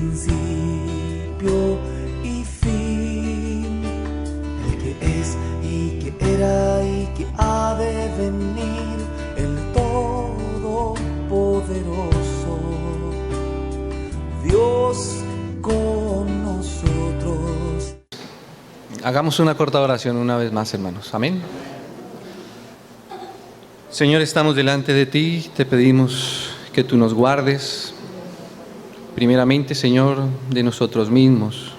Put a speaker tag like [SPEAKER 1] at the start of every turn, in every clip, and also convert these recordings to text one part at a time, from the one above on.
[SPEAKER 1] principio y fin, el que es y que era y que ha de venir, el Todopoderoso, Dios con nosotros.
[SPEAKER 2] Hagamos una corta oración una vez más, hermanos. Amén. Señor, estamos delante de ti, te pedimos que tú nos guardes, primeramente, Señor, de nosotros mismos,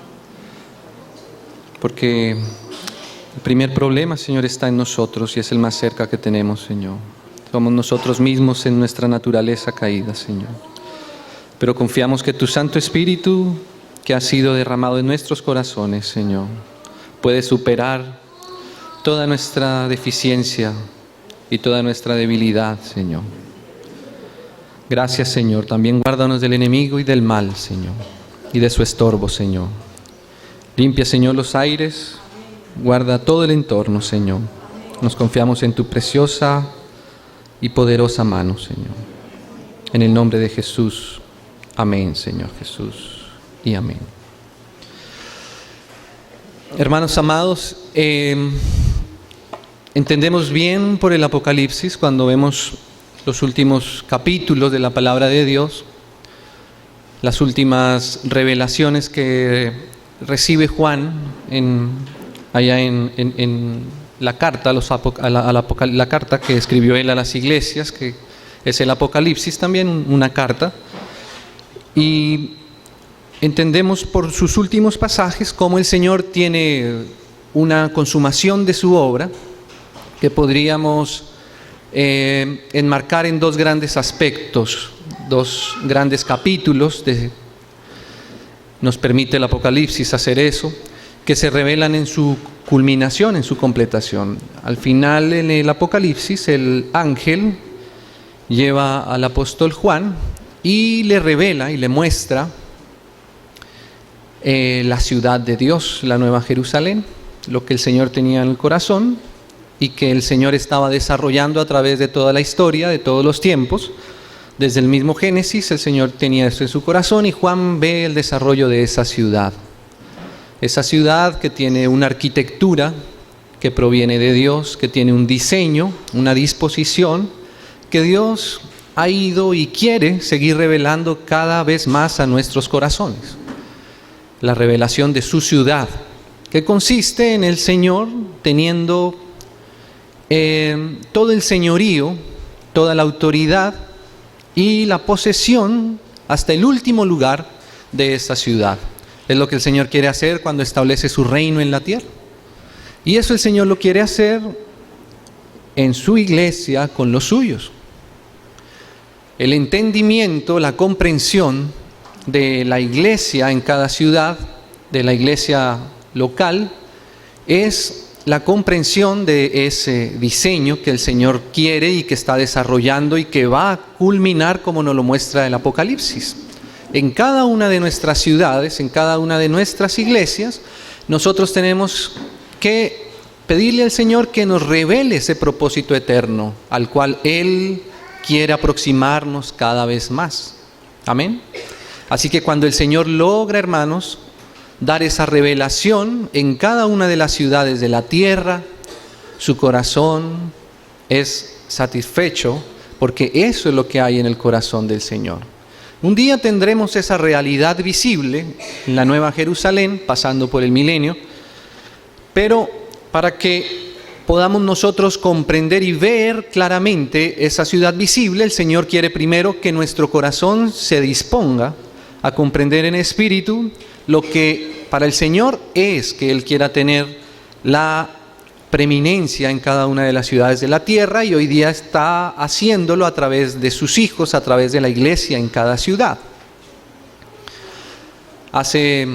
[SPEAKER 2] porque el primer problema, Señor, está en nosotros y es el más cerca que tenemos, Señor. Somos nosotros mismos en nuestra naturaleza caída, Señor. Pero confiamos que tu Santo Espíritu, que ha sido derramado en nuestros corazones, Señor, puede superar toda nuestra deficiencia y toda nuestra debilidad, Señor. Gracias, Señor. También guárdanos del enemigo y del mal, Señor, y de su estorbo, Señor. Limpia, Señor, los aires, guarda todo el entorno, Señor. Nos confiamos en tu preciosa y poderosa mano, Señor. En el nombre de Jesús. Amén, Señor Jesús, y amén. Hermanos amados, entendemos bien por el Apocalipsis cuando vemos los últimos capítulos de la palabra de Dios, las últimas revelaciones que recibe Juan allá en la carta, la carta que escribió él a las iglesias, que es el Apocalipsis, también una carta. Y entendemos por sus últimos pasajes cómo el Señor tiene una consumación de su obra que podríamos enmarcar en dos grandes aspectos, dos grandes capítulos. Nos permite el Apocalipsis hacer eso, que se revelan en su culminación, en su completación. Al final, en el Apocalipsis, el ángel lleva al apóstol Juan y le revela y le muestra la ciudad de Dios, la Nueva Jerusalén, lo que el Señor tenía en el corazón y que el Señor estaba desarrollando a través de toda la historia, de todos los tiempos. Desde el mismo Génesis, el Señor tenía esto en su corazón y Juan ve el desarrollo de esa ciudad. Esa ciudad que tiene una arquitectura que proviene de Dios, que tiene un diseño, una disposición, que Dios ha ido y quiere seguir revelando cada vez más a nuestros corazones. La revelación de su ciudad, que consiste en el Señor teniendo todo el señorío, toda la autoridad y la posesión hasta el último lugar de esta ciudad. Es lo que el Señor quiere hacer cuando establece su reino en la tierra. Y eso el Señor lo quiere hacer en su iglesia con los suyos. El entendimiento, la comprensión de la iglesia en cada ciudad, de la iglesia local, es la comprensión de ese diseño que el Señor quiere y que está desarrollando y que va a culminar como nos lo muestra el Apocalipsis. En cada una de nuestras ciudades, en cada una de nuestras iglesias, nosotros tenemos que pedirle al Señor que nos revele ese propósito eterno al cual Él quiere aproximarnos cada vez más. Amén. Así que cuando el Señor logra, hermanos, dar esa revelación en cada una de las ciudades de la tierra, su corazón es satisfecho porque eso es lo que hay en el corazón del Señor. Un día tendremos esa realidad visible en la Nueva Jerusalén, pasando por el milenio, pero para que podamos nosotros comprender y ver claramente esa ciudad visible, el Señor quiere primero que nuestro corazón se disponga a comprender en espíritu lo que para el Señor es que Él quiera tener la preeminencia en cada una de las ciudades de la tierra, y hoy día está haciéndolo a través de sus hijos, a través de la iglesia en cada ciudad. Hace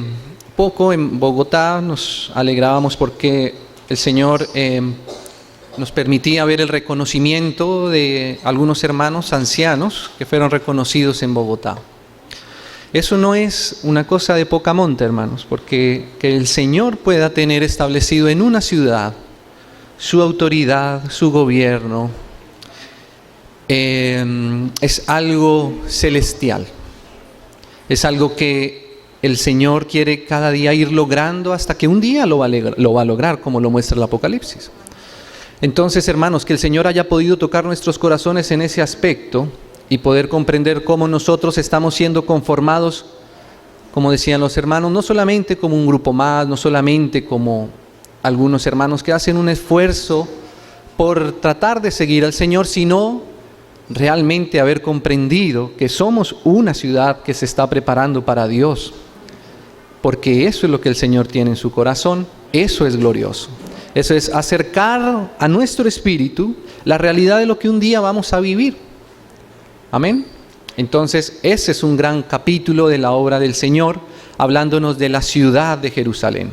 [SPEAKER 2] poco en Bogotá nos alegrábamos porque el Señor nos permitía ver el reconocimiento de algunos hermanos ancianos que fueron reconocidos en Bogotá. Eso no es una cosa de poca monta, hermanos, porque que el Señor pueda tener establecido en una ciudad su autoridad, su gobierno, es algo celestial. Es algo que el Señor quiere cada día ir logrando hasta que un día lo va a lograr, como lo muestra el Apocalipsis. Entonces, hermanos, que el Señor haya podido tocar nuestros corazones en ese aspecto y poder comprender cómo nosotros estamos siendo conformados, como decían los hermanos, no solamente como un grupo más, no solamente como algunos hermanos que hacen un esfuerzo por tratar de seguir al Señor, sino realmente haber comprendido que somos una ciudad que se está preparando para Dios, porque eso es lo que el Señor tiene en su corazón. Eso es glorioso. Eso es acercar a nuestro espíritu la realidad de lo que un día vamos a vivir. Amén. Entonces, ese es un gran capítulo de la obra del Señor, hablándonos de la ciudad de Jerusalén.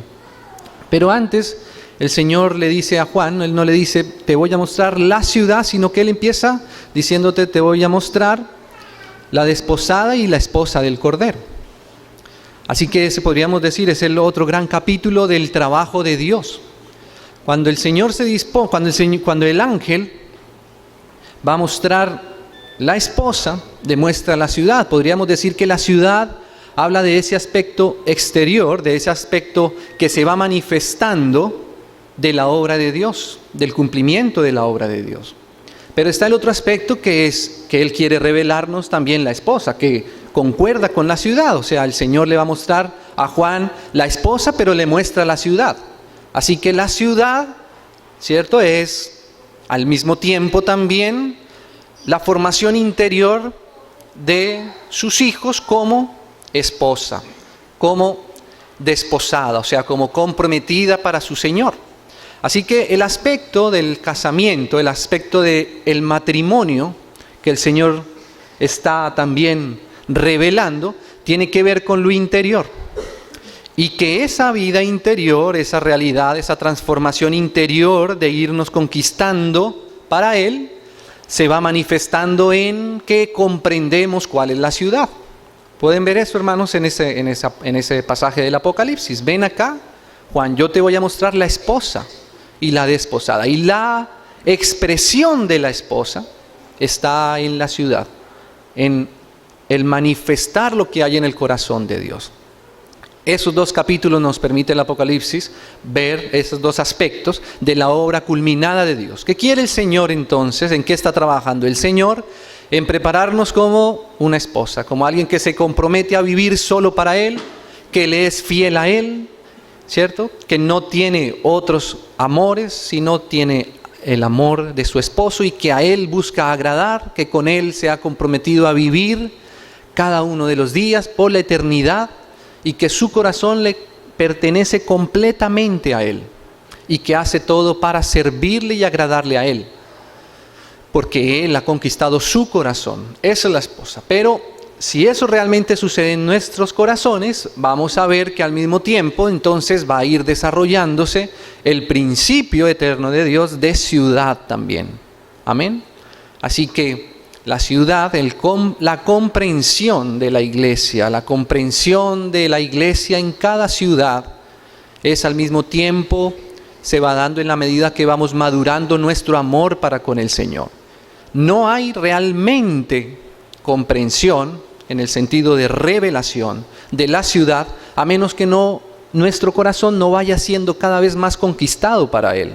[SPEAKER 2] Pero antes, el Señor le dice a Juan, Él no le dice, te voy a mostrar la ciudad, sino que Él empieza diciéndote, te voy a mostrar la desposada y la esposa del Cordero. Así que ese, podríamos decir, es el otro gran capítulo del trabajo de Dios. Cuando el Señor se dispone, cuando el ángel va a mostrar la esposa, demuestra la ciudad. Podríamos decir que la ciudad habla de ese aspecto exterior, de ese aspecto que se va manifestando de la obra de Dios, del cumplimiento de la obra de Dios. Pero está el otro aspecto que es que Él quiere revelarnos también la esposa, que concuerda con la ciudad. O sea, el Señor le va a mostrar a Juan la esposa, pero le muestra la ciudad. Así que la ciudad, ¿cierto?, es al mismo tiempo también la formación interior de sus hijos como esposa, como desposada, o sea, como comprometida para su Señor. Así que el aspecto del casamiento, el aspecto del matrimonio que el Señor está también revelando, tiene que ver con lo interior. Y que esa vida interior, esa realidad, esa transformación interior de irnos conquistando para Él, se va manifestando en que comprendemos cuál es la ciudad. ¿Pueden ver eso, hermanos, en ese pasaje del Apocalipsis? Ven acá, Juan, yo te voy a mostrar la esposa y la desposada. Y la expresión de la esposa está en la ciudad, en el manifestar lo que hay en el corazón de Dios. Esos dos capítulos nos permite el Apocalipsis ver esos dos aspectos de la obra culminada de Dios. ¿Qué quiere el Señor entonces? ¿En qué está trabajando el Señor? En prepararnos como una esposa, como alguien que se compromete a vivir solo para Él, que le es fiel a Él, ¿cierto? Que no tiene otros amores, sino tiene el amor de su esposo y que a Él busca agradar, que con Él se ha comprometido a vivir cada uno de los días por la eternidad, y que su corazón le pertenece completamente a Él y que hace todo para servirle y agradarle a Él, porque Él ha conquistado su corazón. Esa es la esposa. Pero si eso realmente sucede en nuestros corazones, vamos a ver que al mismo tiempo entonces va a ir desarrollándose el principio eterno de Dios de ciudad también. Amén. Así que la ciudad, la comprensión de la iglesia, en cada ciudad es al mismo tiempo, se va dando en la medida que vamos madurando nuestro amor para con el Señor. No hay realmente comprensión en el sentido de revelación de la ciudad, a menos que nuestro corazón no vaya siendo cada vez más conquistado para Él.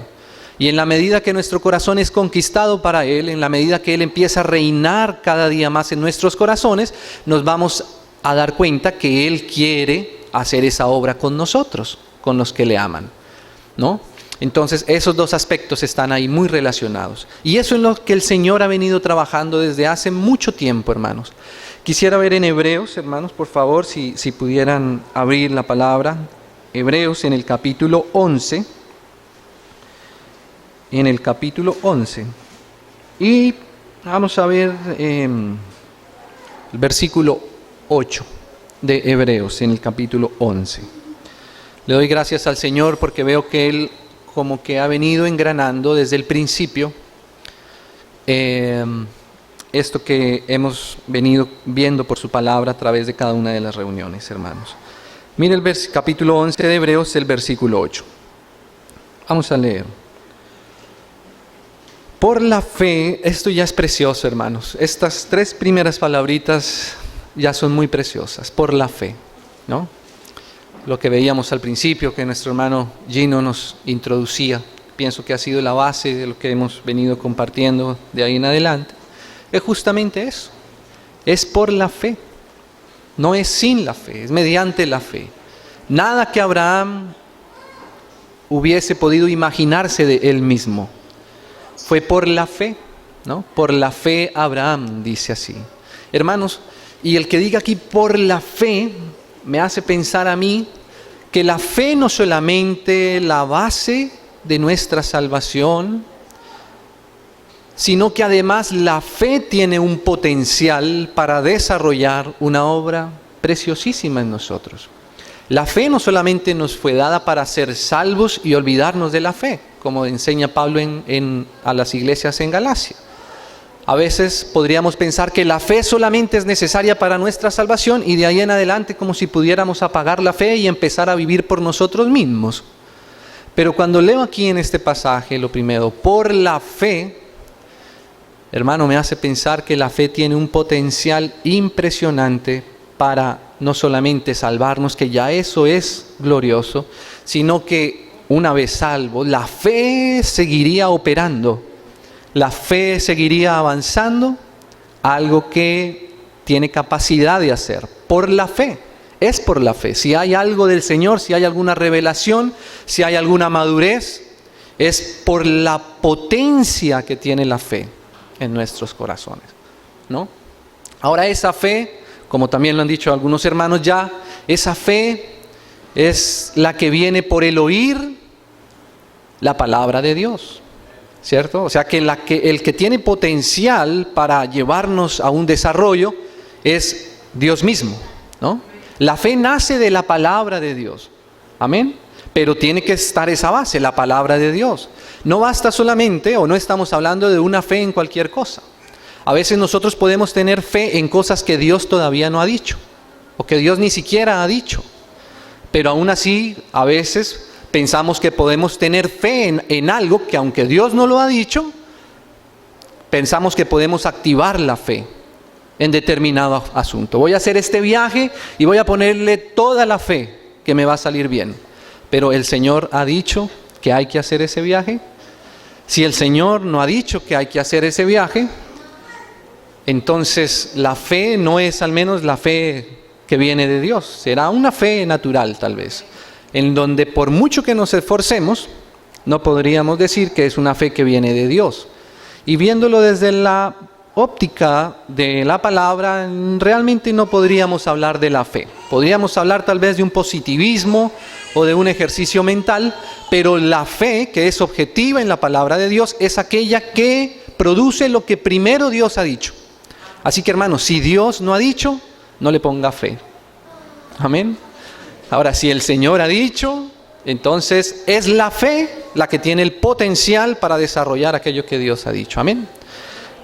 [SPEAKER 2] Y en la medida que nuestro corazón es conquistado para Él, en la medida que Él empieza a reinar cada día más en nuestros corazones, nos vamos a dar cuenta que Él quiere hacer esa obra con nosotros, con los que le aman, ¿no? Entonces esos dos aspectos están ahí muy relacionados. Y eso es lo que el Señor ha venido trabajando desde hace mucho tiempo, hermanos. Quisiera ver en Hebreos, hermanos, por favor, si pudieran abrir la palabra. Hebreos en el capítulo 11. En el capítulo 11. Y vamos a ver el versículo 8 de Hebreos en el capítulo 11. Le doy gracias al Señor porque veo que Él como que ha venido engranando desde el principio esto que hemos venido viendo por su palabra a través de cada una de las reuniones, hermanos. Mire el capítulo 11 de Hebreos, el versículo 8. Vamos a leer. Por la fe, esto ya es precioso, hermanos. Estas tres primeras palabritas ya son muy preciosas. Por la fe, ¿no? lo que veíamos al principio, que nuestro hermano Gino nos introducía, pienso que ha sido la base de lo que hemos venido compartiendo de ahí en adelante, es justamente eso. Es por la fe, no es sin la fe, es mediante la fe. Nada que Abraham hubiese podido imaginarse de él mismo. Fue por la fe, ¿no? Por la fe Abraham, dice así. Hermanos, y el que diga aquí por la fe, me hace pensar a mí que la fe no solamente la base de nuestra salvación, sino que además la fe tiene un potencial para desarrollar una obra preciosísima en nosotros. La fe no solamente nos fue dada para ser salvos y olvidarnos de la fe, como enseña Pablo a las iglesias en Galacia. A veces podríamos pensar que la fe solamente es necesaria para nuestra salvación y de ahí en adelante como si pudiéramos apagar la fe y empezar a vivir por nosotros mismos. Pero cuando leo aquí en este pasaje, lo primero, por la fe, hermano, me hace pensar que la fe tiene un potencial impresionante para no solamente salvarnos, que ya eso es glorioso, sino que una vez salvo, la fe seguiría operando, la fe seguiría avanzando, algo que tiene capacidad de hacer, por la fe, es por la fe. Si hay algo del Señor, si hay alguna revelación, si hay alguna madurez, es por la potencia que tiene la fe en nuestros corazones, ¿no? Ahora esa fe, como también lo han dicho algunos hermanos ya, esa fe es la que viene por el oír la palabra de Dios, ¿cierto? O sea que el que tiene potencial para llevarnos a un desarrollo es Dios mismo, ¿no? La fe nace de la palabra de Dios, amén, pero tiene que estar esa base, la palabra de Dios. No basta solamente, o no estamos hablando de una fe en cualquier cosa. A veces nosotros podemos tener fe en cosas que Dios todavía no ha dicho, o que Dios ni siquiera ha dicho. Pero aún así, a veces pensamos que podemos tener fe en algo que aunque Dios no lo ha dicho, pensamos que podemos activar la fe en determinado asunto. Voy a hacer este viaje y voy a ponerle toda la fe que me va a salir bien. Pero el Señor ha dicho que hay que hacer ese viaje. Si el Señor no ha dicho que hay que hacer ese viaje, entonces la fe no es al menos la fe que viene de Dios. Será una fe natural tal vez, en donde por mucho que nos esforcemos, no podríamos decir que es una fe que viene de Dios. Y viéndolo desde la óptica de la palabra, realmente no podríamos hablar de la fe. Podríamos hablar tal vez de un positivismo o de un ejercicio mental, pero la fe que es objetiva en la palabra de Dios es aquella que produce lo que primero Dios ha dicho. Así que hermanos, si Dios no ha dicho, no le ponga fe. Amén. Ahora, si el Señor ha dicho, entonces es la fe la que tiene el potencial para desarrollar aquello que Dios ha dicho. Amén.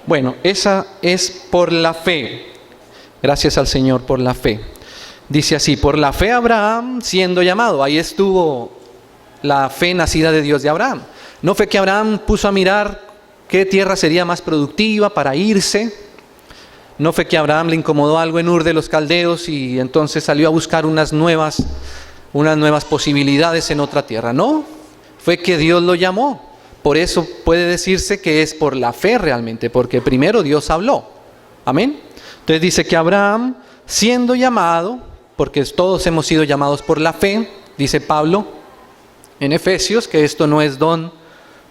[SPEAKER 2] Bueno, esa es por la fe. Gracias al Señor por la fe. Dice así, por la fe Abraham siendo llamado. Ahí estuvo la fe nacida de Dios de Abraham. No fue que Abraham puso a mirar qué tierra sería más productiva para irse. No fue que Abraham le incomodó algo en Ur de los Caldeos y entonces salió a buscar unas nuevas posibilidades en otra tierra. No, fue que Dios lo llamó. Por eso puede decirse que es por la fe realmente, porque primero Dios habló. Amén. Entonces dice que Abraham, siendo llamado, porque todos hemos sido llamados por la fe, dice Pablo en Efesios, que esto no es don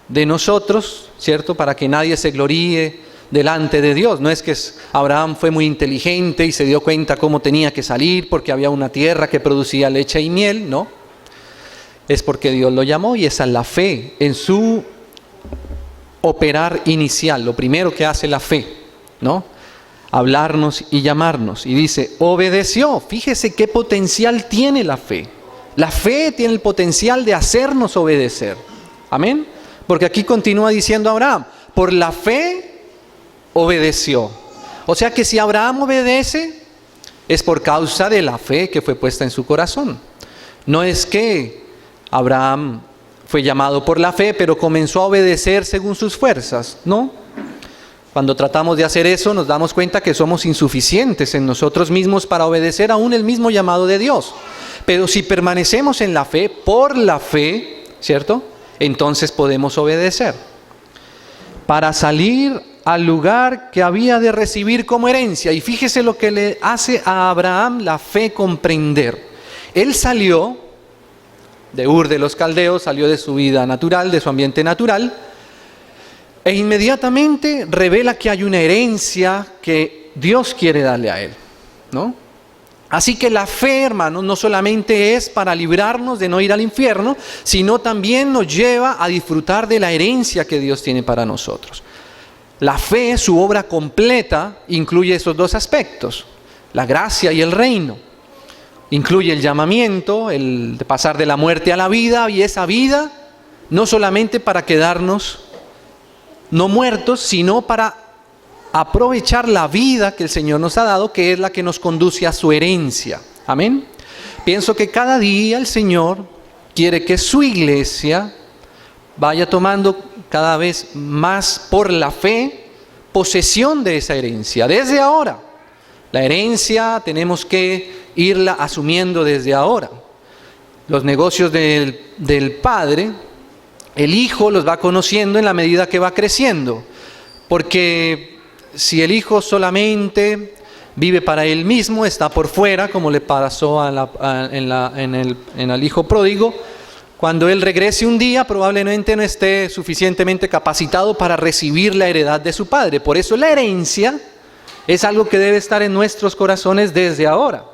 [SPEAKER 2] de nosotros, ¿cierto? Para que nadie se gloríe delante de Dios. No es que Abraham fue muy inteligente y se dio cuenta cómo tenía que salir porque había una tierra que producía leche y miel, no. Es porque Dios lo llamó y esa es la fe en su operar inicial, lo primero que hace la fe, ¿no? Hablarnos y llamarnos. Y dice, obedeció. Fíjese qué potencial tiene la fe. La fe tiene el potencial de hacernos obedecer. Amén. Porque aquí continúa diciendo Abraham, por la fe obedeció. O sea que si Abraham obedece, es por causa de la fe que fue puesta en su corazón. No es que Abraham fue llamado por la fe, pero comenzó a obedecer según sus fuerzas, ¿no? Cuando tratamos de hacer eso, nos damos cuenta que somos insuficientes en nosotros mismos para obedecer aún el mismo llamado de Dios. Pero si permanecemos en la fe, por la fe, ¿cierto? Entonces podemos obedecer. Para salir al lugar que había de recibir como herencia. Y fíjese lo que le hace a Abraham la fe comprender. Él salió de Ur de los Caldeos, salió de su vida natural, de su ambiente natural, e inmediatamente revela que hay una herencia que Dios quiere darle a él, ¿no? Así que la fe, hermanos, no solamente es para librarnos de no ir al infierno, sino también nos lleva a disfrutar de la herencia que Dios tiene para nosotros. La fe, su obra completa, incluye esos dos aspectos, la gracia y el reino. Incluye el llamamiento, el de pasar de la muerte a la vida, y esa vida no solamente para quedarnos no muertos, sino para aprovechar la vida que el Señor nos ha dado, que es la que nos conduce a su herencia. Amén. Pienso que cada día el Señor quiere que su iglesia vaya tomando cada vez más por la fe posesión de esa herencia. Desde ahora, la herencia tenemos que irla asumiendo desde ahora. Los negocios del Padre, el Hijo los va conociendo en la medida que va creciendo. Porque si el Hijo solamente vive para Él mismo, está por fuera, como le pasó en el Hijo pródigo, cuando Él regrese un día, probablemente no esté suficientemente capacitado para recibir la heredad de su Padre. Por eso la herencia es algo que debe estar en nuestros corazones desde ahora.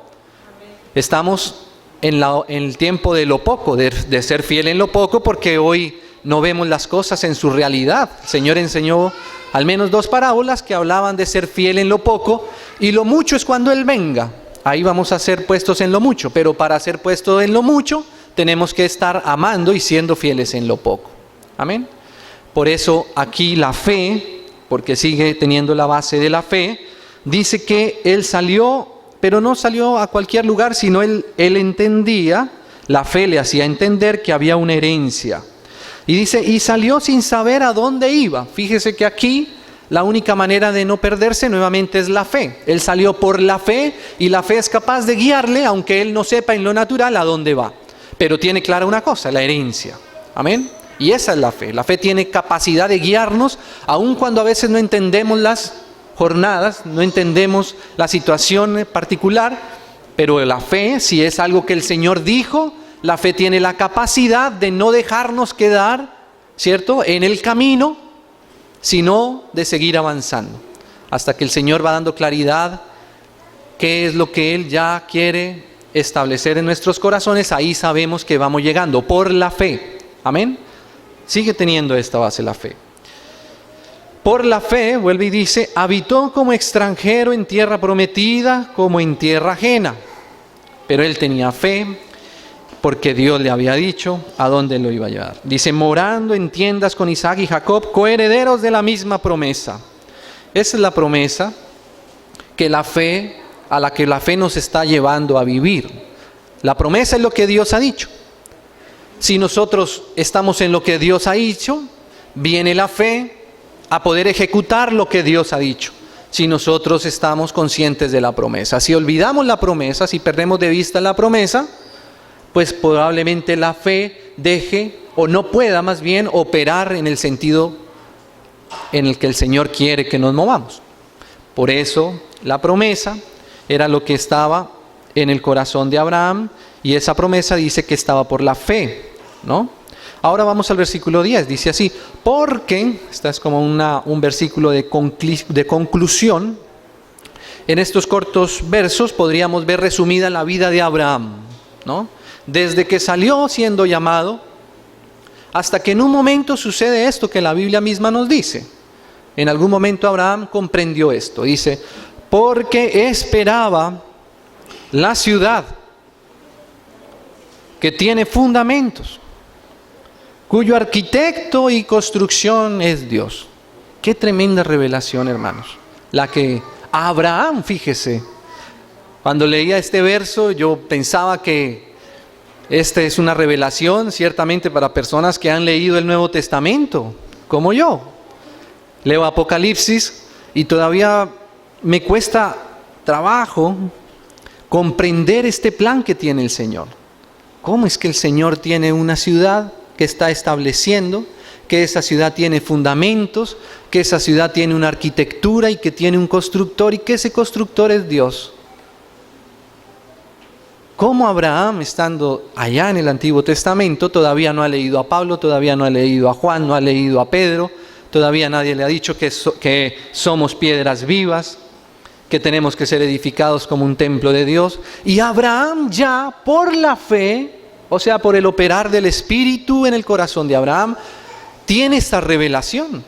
[SPEAKER 2] Estamos en el tiempo de lo poco, de ser fiel en lo poco, porque hoy no vemos las cosas en su realidad. El Señor enseñó al menos 2 parábolas que hablaban de ser fiel en lo poco, y lo mucho es cuando Él venga. Ahí vamos a ser puestos en lo mucho, pero para ser puestos en lo mucho tenemos que estar amando y siendo fieles en lo poco. Amén. Por eso aquí la fe, porque sigue teniendo la base de la fe, dice que Él salió, pero no salió a cualquier lugar, sino él entendía, la fe le hacía entender que había una herencia. Y dice, y salió sin saber a dónde iba. Fíjese que aquí la única manera de no perderse nuevamente es la fe. Él salió por la fe, y la fe es capaz de guiarle, aunque él no sepa en lo natural a dónde va. Pero tiene clara una cosa, la herencia. Amén. Y esa es la fe. La fe tiene capacidad de guiarnos, aun cuando a veces no entendemos las jornadas, no entendemos la situación particular, pero la fe, si es algo que el Señor dijo, la fe tiene la capacidad de no dejarnos quedar, ¿cierto?, en el camino, sino de seguir avanzando, hasta que el Señor va dando claridad qué es lo que Él ya quiere establecer en nuestros corazones. Ahí sabemos que vamos llegando por la fe. Amén. Sigue teniendo esta base la fe. Por la fe, vuelve y dice, habitó como extranjero en tierra prometida, como en tierra ajena. Pero él tenía fe, porque Dios le había dicho a dónde lo iba a llevar. Dice, morando en tiendas con Isaac y Jacob, coherederos de la misma promesa. Esa es la promesa que la fe, a la que la fe nos está llevando a vivir. La promesa es lo que Dios ha dicho. Si nosotros estamos en lo que Dios ha dicho, viene la fe a poder ejecutar lo que Dios ha dicho. Si nosotros estamos conscientes de la promesa. Si olvidamos la promesa, si perdemos de vista la promesa, pues probablemente la fe deje, o no pueda más bien, operar en el sentido en el que el Señor quiere que nos movamos. Por eso la promesa era lo que estaba en el corazón de Abraham, y esa promesa dice que estaba por la fe, ¿no? Ahora vamos al versículo 10, dice así, porque, esta es como un versículo de conclusión. En estos cortos versos podríamos ver resumida la vida de Abraham, ¿no? Desde que salió siendo llamado, hasta que en un momento sucede esto que la Biblia misma nos dice. En algún momento Abraham comprendió esto, dice, porque esperaba la ciudad que tiene fundamentos, cuyo arquitecto y construcción es Dios. Qué tremenda revelación, hermanos. La que Abraham, fíjese, cuando leía este verso yo pensaba que esta es una revelación ciertamente para personas que han leído el Nuevo Testamento, como yo. Leo Apocalipsis, y todavía me cuesta trabajo comprender este plan que tiene el Señor. ¿Cómo es que el Señor tiene una ciudad que está estableciendo, que esa ciudad tiene fundamentos, que esa ciudad tiene una arquitectura y que tiene un constructor y que ese constructor es Dios? ¿Cómo Abraham, estando allá en el Antiguo Testamento, todavía no ha leído a Pablo, todavía no ha leído a Juan, no ha leído a Pedro, todavía nadie le ha dicho que somos piedras vivas, que tenemos que ser edificados como un templo de Dios? Y Abraham ya por la fe, o sea, por el operar del Espíritu en el corazón de Abraham, tiene esta revelación.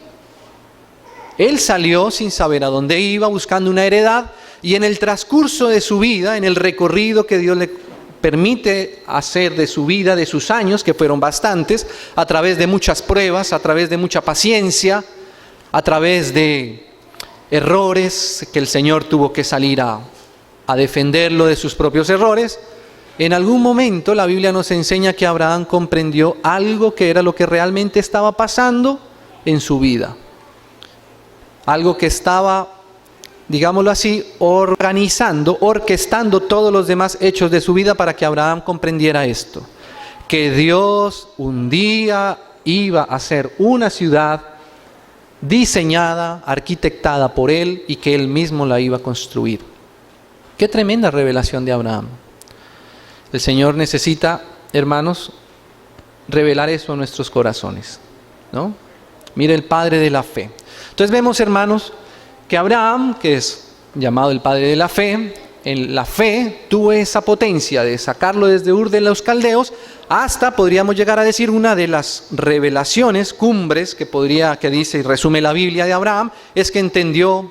[SPEAKER 2] Él salió sin saber a dónde iba, buscando una heredad, y en el transcurso de su vida, en el recorrido que Dios le permite hacer de su vida, de sus años, que fueron bastantes, a través de muchas pruebas, a través de mucha paciencia, a través de errores que el Señor tuvo que salir a defenderlo de sus propios errores, en algún momento la Biblia nos enseña que Abraham comprendió algo que era lo que realmente estaba pasando en su vida. Algo que estaba, digámoslo así, orquestando todos los demás hechos de su vida para que Abraham comprendiera esto: que Dios un día iba a hacer una ciudad diseñada, arquitectada por Él, y que Él mismo la iba a construir. Qué tremenda revelación de Abraham. El Señor necesita, hermanos, revelar eso a nuestros corazones, ¿no? Mire, el padre de la fe. Entonces vemos, hermanos, que Abraham, que es llamado el padre de la fe, en la fe tuvo esa potencia de sacarlo desde Ur de los Caldeos hasta, podríamos llegar a decir, una de las revelaciones, cumbres, que dice y resume la Biblia de Abraham, es que entendió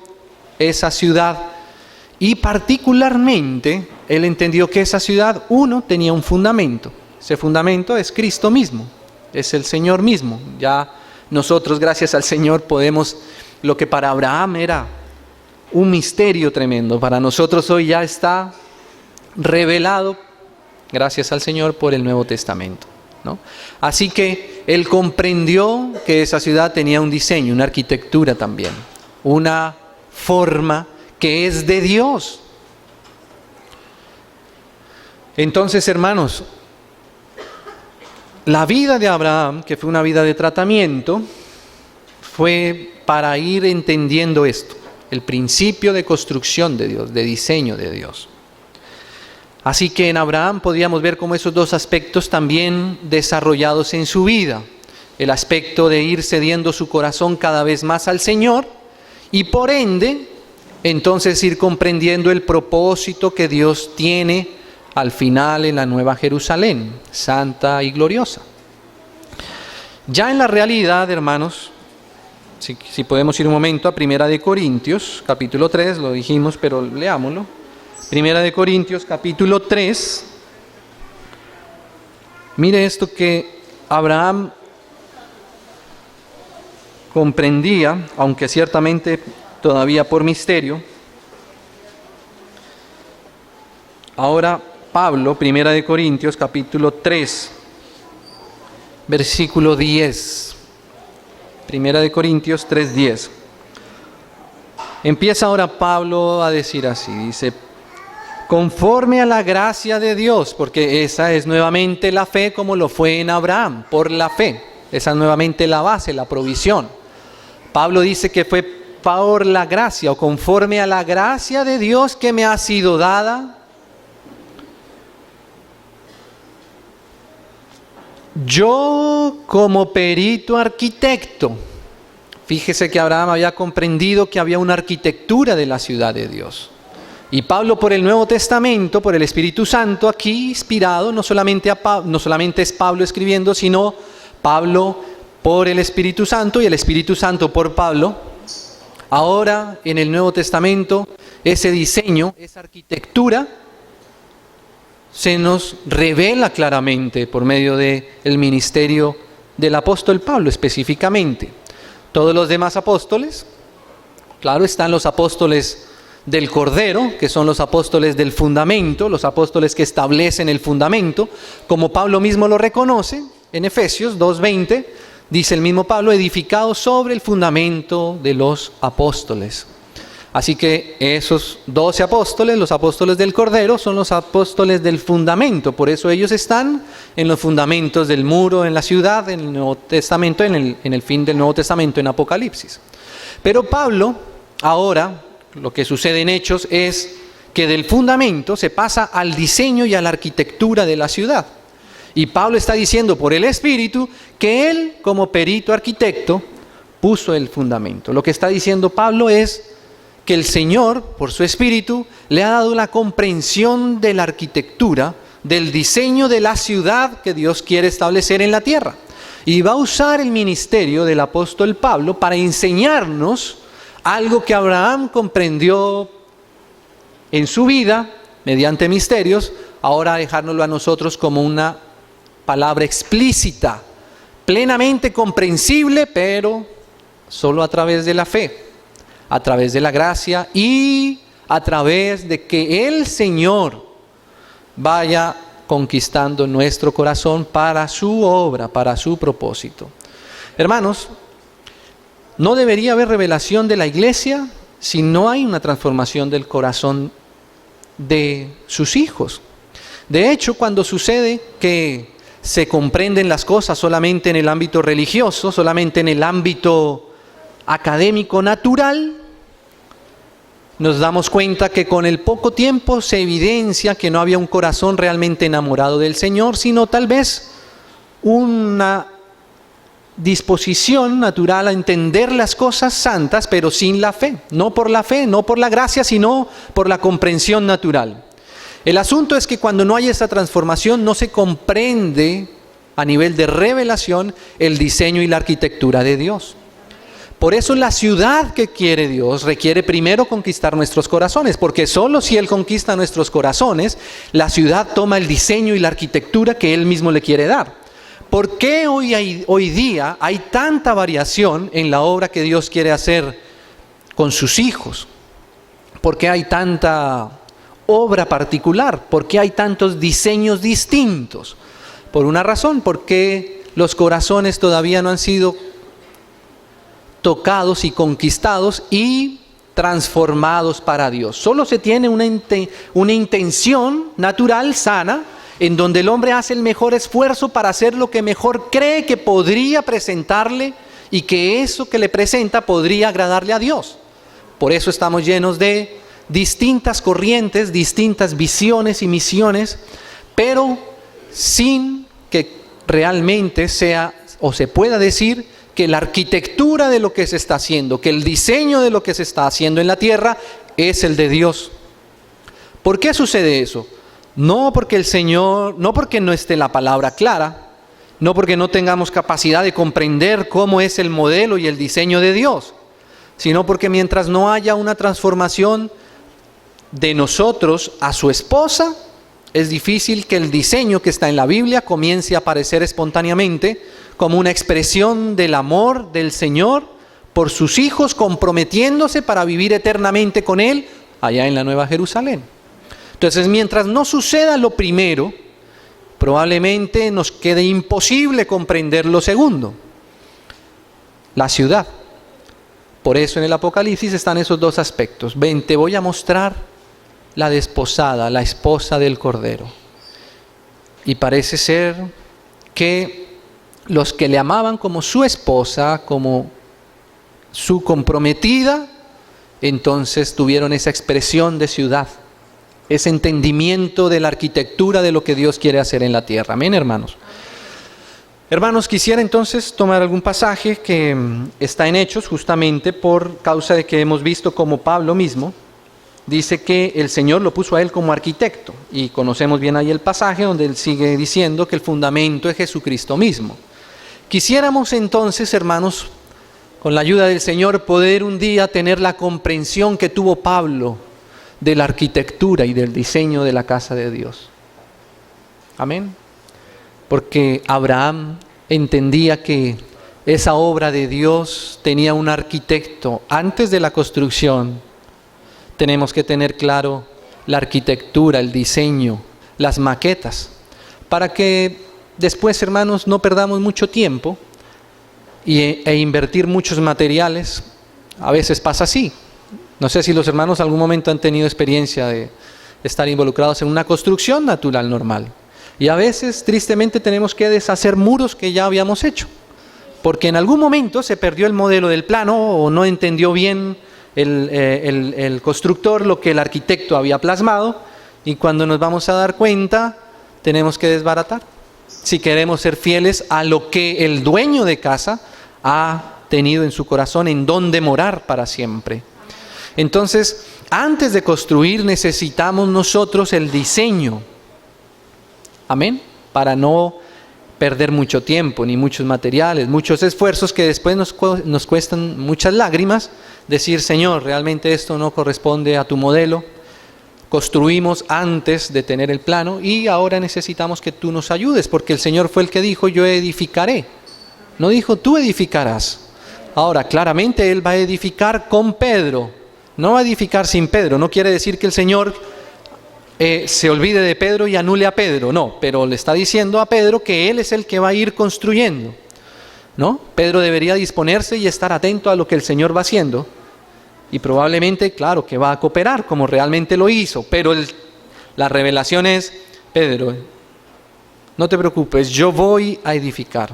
[SPEAKER 2] esa ciudad. Y particularmente, él entendió que esa ciudad, tenía un fundamento. Ese fundamento es Cristo mismo, es el Señor mismo. Ya nosotros, gracias al Señor, podemos, lo que para Abraham era un misterio tremendo, para nosotros hoy ya está revelado, gracias al Señor, por el Nuevo Testamento, ¿no? Así que él comprendió que esa ciudad tenía un diseño, una arquitectura también, una forma que es de Dios. Entonces, hermanos, la vida de Abraham, que fue una vida de tratamiento, fue para ir entendiendo esto, el principio de construcción de Dios, de diseño de Dios. Así que en Abraham podríamos ver como esos dos aspectos también desarrollados en su vida. El aspecto de ir cediendo su corazón cada vez más al Señor y por ende, entonces ir comprendiendo el propósito que Dios tiene al final en la Nueva Jerusalén, santa y gloriosa. Ya en la realidad, hermanos, si podemos ir un momento a 1 Corintios, capítulo 3, lo dijimos, pero leámoslo. 1 Corintios, capítulo 3. Mire esto que Abraham comprendía, aunque ciertamente todavía por misterio. Ahora Pablo, 1 Corintios, capítulo 3, versículo 10. 1 Corintios 3:10. Empieza ahora Pablo a decir así, dice: conforme a la gracia de Dios, porque esa es nuevamente la fe como lo fue en Abraham, por la fe. Esa es nuevamente la base, la provisión. Pablo dice que fue por la gracia o conforme a la gracia de Dios que me ha sido dada. Yo como perito arquitecto, fíjese que Abraham había comprendido que había una arquitectura de la ciudad de Dios. Y Pablo por el Nuevo Testamento, por el Espíritu Santo, aquí inspirado, no solamente es Pablo escribiendo, sino Pablo por el Espíritu Santo y el Espíritu Santo por Pablo. Ahora en el Nuevo Testamento ese diseño, esa arquitectura, se nos revela claramente por medio del ministerio del apóstol Pablo específicamente. Todos los demás apóstoles, claro, están los apóstoles del Cordero, que son los apóstoles del fundamento, los apóstoles que establecen el fundamento, como Pablo mismo lo reconoce en Efesios 2:20, dice el mismo Pablo, edificado sobre el fundamento de los apóstoles. Así que esos 12 apóstoles, los apóstoles del Cordero, son los apóstoles del fundamento. Por eso ellos están en los fundamentos del muro en la ciudad, en el Nuevo Testamento, en el fin del Nuevo Testamento, en Apocalipsis. Pero Pablo, ahora, lo que sucede en Hechos es que del fundamento se pasa al diseño y a la arquitectura de la ciudad. Y Pablo está diciendo por el Espíritu que él, como perito arquitecto, puso el fundamento. Lo que está diciendo Pablo es que el Señor, por su Espíritu, le ha dado la comprensión de la arquitectura, del diseño de la ciudad que Dios quiere establecer en la tierra. Y va a usar el ministerio del apóstol Pablo para enseñarnos algo que Abraham comprendió en su vida, mediante misterios, ahora dejárnoslo a nosotros como una palabra explícita, plenamente comprensible, pero solo a través de la fe, a través de la gracia y a través de que el Señor vaya conquistando nuestro corazón para su obra, para su propósito. Hermanos, no debería haber revelación de la iglesia si no hay una transformación del corazón de sus hijos. De hecho, cuando sucede que se comprenden las cosas solamente en el ámbito religioso, solamente en el ámbito académico natural, nos damos cuenta que con el poco tiempo se evidencia que no había un corazón realmente enamorado del Señor, sino tal vez una disposición natural a entender las cosas santas, pero sin la fe, no por la gracia, sino por la comprensión natural. El asunto es que cuando no hay esa transformación, no se comprende a nivel de revelación el diseño y la arquitectura de Dios. Por eso la ciudad que quiere Dios requiere primero conquistar nuestros corazones, porque solo si Él conquista nuestros corazones, la ciudad toma el diseño y la arquitectura que Él mismo le quiere dar. ¿Por qué hoy día hay tanta variación en la obra que Dios quiere hacer con sus hijos? ¿Por qué hay tanta obra particular? ¿Por qué hay tantos diseños distintos? Por una razón, porque los corazones todavía no han sido tocados y conquistados y transformados para Dios. Solo se tiene una intención natural, sana, en donde el hombre hace el mejor esfuerzo para hacer lo que mejor cree que podría presentarle y que eso que le presenta podría agradarle a Dios. Por eso estamos llenos de distintas corrientes, distintas visiones y misiones, pero sin que realmente sea o se pueda decir que la arquitectura de lo que se está haciendo, que el diseño de lo que se está haciendo en la tierra es el de Dios. ¿Por qué sucede eso? No porque el Señor, no porque no esté la palabra clara, no porque no tengamos capacidad de comprender cómo es el modelo y el diseño de Dios, sino porque mientras no haya una transformación de nosotros a su esposa, es difícil que el diseño que está en la Biblia comience a aparecer espontáneamente como una expresión del amor del Señor por sus hijos, comprometiéndose para vivir eternamente con Él allá en la Nueva Jerusalén. Entonces, mientras no suceda lo primero, probablemente nos quede imposible comprender lo segundo, la ciudad. Por eso en el Apocalipsis están esos dos aspectos. Ven, te voy a mostrar la desposada, la esposa del Cordero. Y parece ser que los que le amaban como su esposa, como su comprometida, entonces tuvieron esa expresión de ciudad, ese entendimiento de la arquitectura de lo que Dios quiere hacer en la tierra. Amén, hermanos. Hermanos, quisiera entonces tomar algún pasaje que está en Hechos, justamente por causa de que hemos visto como Pablo mismo dice que el Señor lo puso a él como arquitecto, y conocemos bien ahí el pasaje donde él sigue diciendo que el fundamento es Jesucristo mismo. Quisiéramos entonces, hermanos, con la ayuda del Señor, poder un día tener la comprensión que tuvo Pablo de la arquitectura y del diseño de la casa de Dios. Amén. Porque Abraham entendía que esa obra de Dios tenía un arquitecto. Antes de la construcción, tenemos que tener claro la arquitectura, el diseño, las maquetas, para que después, hermanos, no perdamos mucho tiempo e invertir muchos materiales. A veces pasa así. No sé si los hermanos algún momento han tenido experiencia de estar involucrados en una construcción natural normal. Y a veces, tristemente, tenemos que deshacer muros que ya habíamos hecho. Porque en algún momento se perdió el modelo del plano o no entendió bien el constructor lo que el arquitecto había plasmado. Y cuando nos vamos a dar cuenta, tenemos que desbaratar. Si queremos ser fieles a lo que el dueño de casa ha tenido en su corazón, en donde morar para siempre. Entonces, antes de construir necesitamos nosotros el diseño. Amén. Para no perder mucho tiempo, ni muchos materiales, muchos esfuerzos que después nos cuestan muchas lágrimas. Decir, Señor, realmente esto no corresponde a tu modelo. Construimos antes de tener el plano y ahora necesitamos que tú nos ayudes, porque el Señor fue el que dijo, yo edificaré. No dijo, tú edificarás. Ahora, claramente Él va a edificar con Pedro. No va a edificar sin Pedro. No quiere decir que el Señor se olvide de Pedro y anule a Pedro. No, pero le está diciendo a Pedro que Él es el que va a ir construyendo, ¿no? Pedro debería disponerse y estar atento a lo que el Señor va haciendo. Y probablemente, claro, que va a cooperar como realmente lo hizo. Pero la revelación es, Pedro, no te preocupes, yo voy a edificar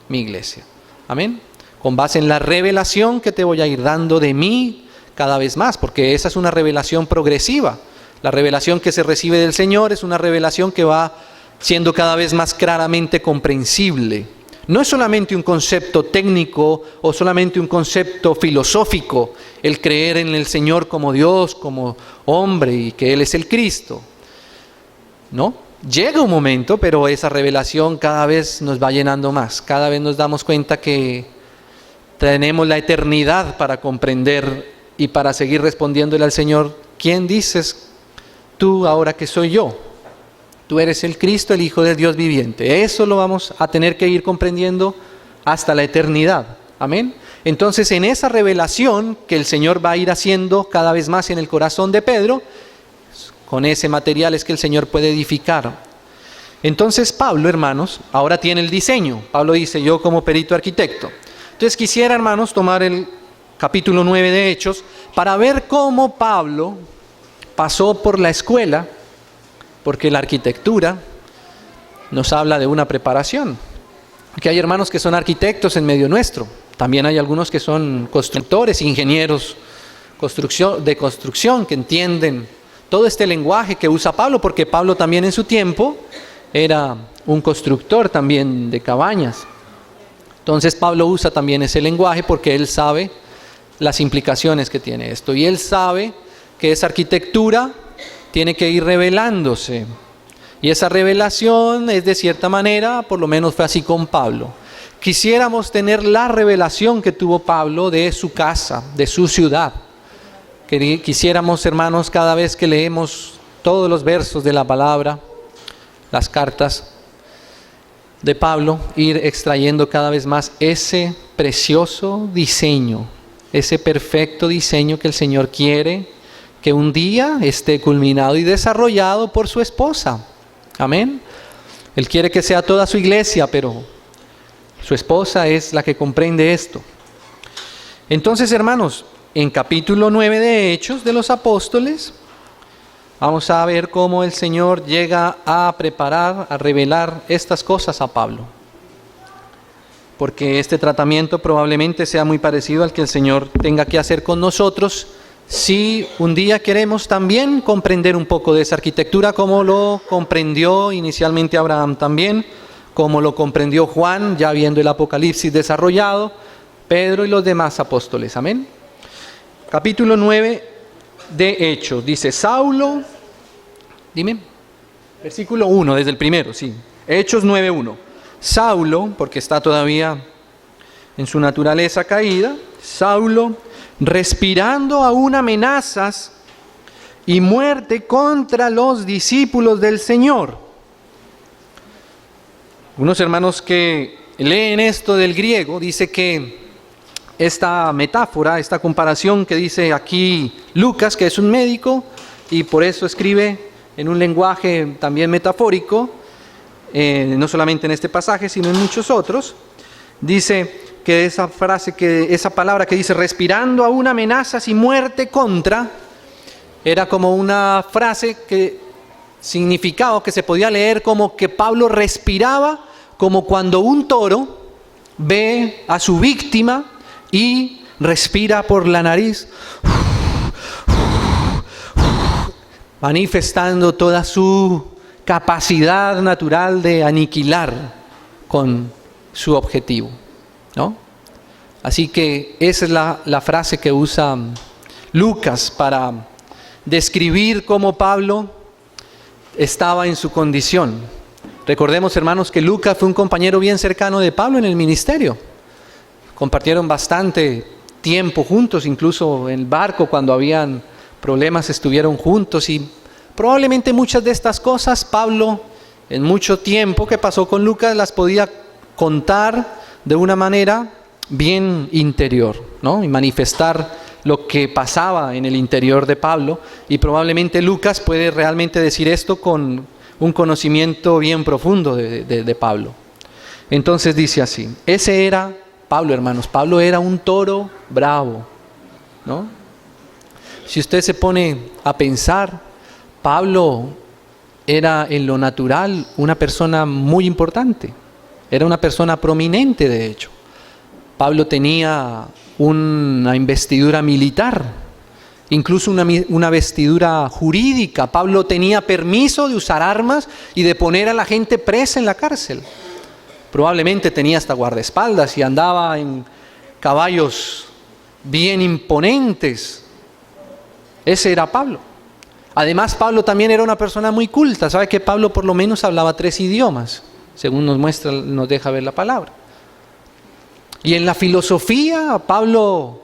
[SPEAKER 2] mi iglesia. Amén. Con base en la revelación que te voy a ir dando de mí cada vez más, porque esa es una revelación progresiva. La revelación que se recibe del Señor es una revelación que va siendo cada vez más claramente comprensible. No es solamente un concepto técnico o solamente un concepto filosófico, el creer en el Señor como Dios, como hombre y que Él es el Cristo. ¿No? Llega un momento, pero esa revelación cada vez nos va llenando más. Cada vez nos damos cuenta que tenemos la eternidad para comprender y para seguir respondiéndole al Señor, ¿quién dices tú ahora que soy yo? Tú eres el Cristo, el Hijo del Dios viviente. Eso lo vamos a tener que ir comprendiendo hasta la eternidad. Amén. Entonces, en esa revelación que el Señor va a ir haciendo cada vez más en el corazón de Pedro, con ese material es que el Señor puede edificar. Entonces, Pablo, hermanos, ahora tiene el diseño. Pablo dice, yo como perito arquitecto. Entonces, quisiera, hermanos, tomar el capítulo 9 de Hechos para ver cómo Pablo pasó por la escuela, porque la arquitectura nos habla de una preparación. Aquí hay hermanos que son arquitectos en medio nuestro. También hay algunos que son constructores, ingenieros de construcción, que entienden todo este lenguaje que usa Pablo, porque Pablo también en su tiempo era un constructor también de cabañas. Entonces Pablo usa también ese lenguaje porque él sabe las implicaciones que tiene esto. Y él sabe que esa arquitectura tiene que ir revelándose. Y esa revelación es de cierta manera, por lo menos fue así con Pablo. Quisiéramos tener la revelación que tuvo Pablo de su casa, de su ciudad. Quisiéramos, hermanos, cada vez que leemos todos los versos de la palabra, las cartas de Pablo, ir extrayendo cada vez más ese precioso diseño, ese perfecto diseño que el Señor quiere que un día esté culminado y desarrollado por su esposa. Amén. Él quiere que sea toda su iglesia, pero su esposa es la que comprende esto. Entonces, hermanos, en capítulo 9 de Hechos de los Apóstoles, vamos a ver cómo el Señor llega a preparar, a revelar estas cosas a Pablo. Porque este tratamiento probablemente sea muy parecido al que el Señor tenga que hacer con nosotros, si un día queremos también comprender un poco de esa arquitectura, como lo comprendió inicialmente Abraham también, como lo comprendió Juan, ya viendo el Apocalipsis desarrollado, Pedro y los demás apóstoles. Amén. Capítulo 9 de Hechos, dice Saulo, dime, versículo 1, desde el primero, sí, Hechos 9:1. Saulo, porque está todavía en su naturaleza caída, Saulo, respirando aún amenazas y muerte contra los discípulos del Señor. Unos hermanos que leen esto del griego, dice que esta metáfora, esta comparación que dice aquí Lucas, que es un médico y por eso escribe en un lenguaje también metafórico, no solamente en este pasaje, sino en muchos otros, dice, que esa frase, que esa palabra que dice respirando aún amenazas y muerte contra, era como una frase que significaba, que se podía leer como que Pablo respiraba como cuando un toro ve a su víctima y respira por la nariz, manifestando toda su capacidad natural de aniquilar con su objetivo, ¿no? Así que esa es la frase que usa Lucas para describir cómo Pablo estaba en su condición. Recordemos, hermanos, que Lucas fue un compañero bien cercano de Pablo en el ministerio. Compartieron bastante tiempo juntos, incluso en el barco cuando habían problemas estuvieron juntos, y probablemente muchas de estas cosas Pablo, en mucho tiempo que pasó con Lucas, las podía contar de una manera bien interior, ¿no? Y manifestar lo que pasaba en el interior de Pablo, y probablemente Lucas puede realmente decir esto con un conocimiento bien profundo de Pablo. Entonces dice así, ese era Pablo, hermanos. Pablo era un toro bravo, ¿no? Si usted se pone a pensar, Pablo era en lo natural una persona muy importante, era una persona prominente de hecho. Pablo tenía una investidura militar, incluso una vestidura jurídica. Pablo tenía permiso de usar armas y de poner a la gente presa en la cárcel. Probablemente tenía hasta guardaespaldas y andaba en caballos bien imponentes. Ese era Pablo. Además, Pablo también era una persona muy culta. ¿Sabe que Pablo por lo menos hablaba 3 idiomas? Según nos deja ver la palabra. Y en la filosofía, Pablo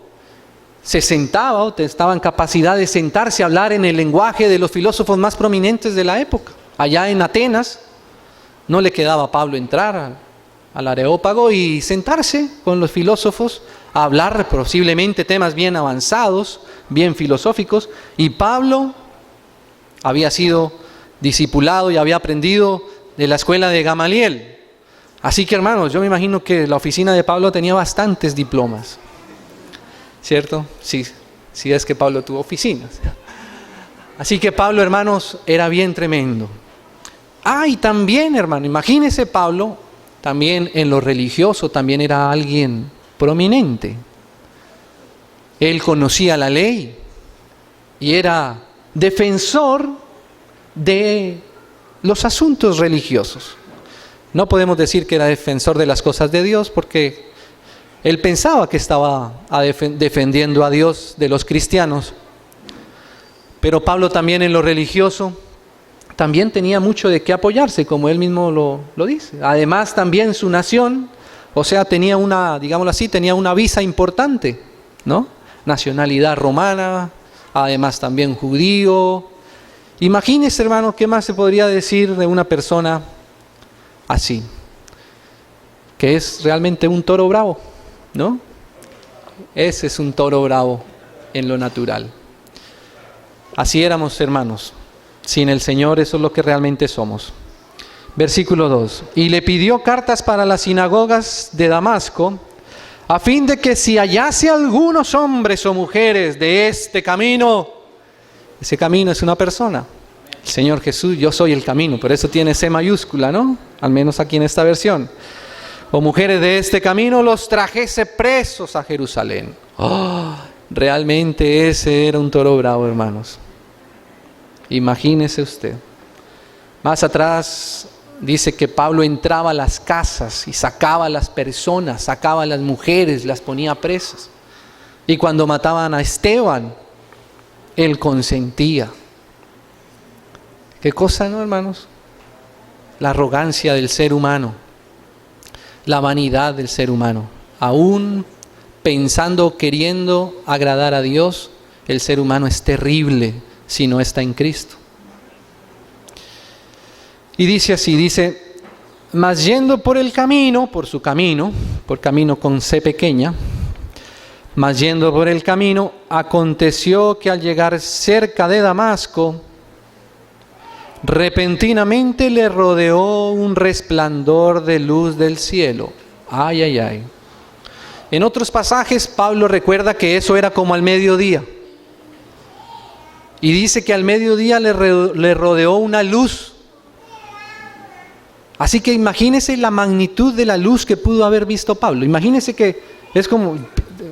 [SPEAKER 2] se sentaba, o estaba en capacidad de sentarse a hablar en el lenguaje de los filósofos más prominentes de la época. Allá en Atenas, no le quedaba a Pablo entrar al Areópago y sentarse con los filósofos a hablar posiblemente temas bien avanzados, bien filosóficos, y Pablo había sido discipulado y había aprendido de la escuela de Gamaliel. Así que, hermanos, yo me imagino que la oficina de Pablo tenía bastantes diplomas, ¿cierto? Sí, es que Pablo tuvo oficinas. Así que Pablo, hermanos, era bien tremendo. Y también, hermano, imagínese Pablo, también en lo religioso, también era alguien prominente. Él conocía la ley y era defensor de los asuntos religiosos. No podemos decir que era defensor de las cosas de Dios, porque él pensaba que estaba defendiendo a Dios de los cristianos. Pero Pablo también en lo religioso también tenía mucho de qué apoyarse, como él mismo lo dice. Además también su nación, o sea, tenía digámoslo así, tenía una visa importante, ¿no? Nacionalidad romana, además también judío. Imagínese, hermano, ¿qué más se podría decir de una persona así? Que es realmente un toro bravo, ¿no? Ese es un toro bravo en lo natural. Así éramos, hermanos. Sin el Señor, eso es lo que realmente somos. Versículo 2. Y le pidió cartas para las sinagogas de Damasco, a fin de que si hallase algunos hombres o mujeres de este camino, ese camino es una persona, el Señor Jesús, yo soy el camino, por eso tiene C mayúscula, ¿no? Al menos aquí en esta versión. O mujeres de este camino, los trajese presos a Jerusalén. Realmente ese era un toro bravo, hermanos. Imagínese usted. Más atrás dice que Pablo entraba a las casas y sacaba a las personas, sacaba a las mujeres, las ponía presas. Y cuando mataban a Esteban, él consentía. ¿Qué cosa, no, hermanos? La arrogancia del ser humano, la vanidad del ser humano. Aún pensando, queriendo agradar a Dios, el ser humano es terrible si no está en Cristo. Y dice así, dice, mas yendo por el camino, por camino con C pequeña, mas yendo por el camino, aconteció que al llegar cerca de Damasco, repentinamente le rodeó un resplandor de luz del cielo. Ay, ay, ay. En otros pasajes, Pablo recuerda que eso era como al mediodía. Y dice que al mediodía le rodeó una luz. Así que imagínese la magnitud de la luz que pudo haber visto Pablo. Imagínese que es como,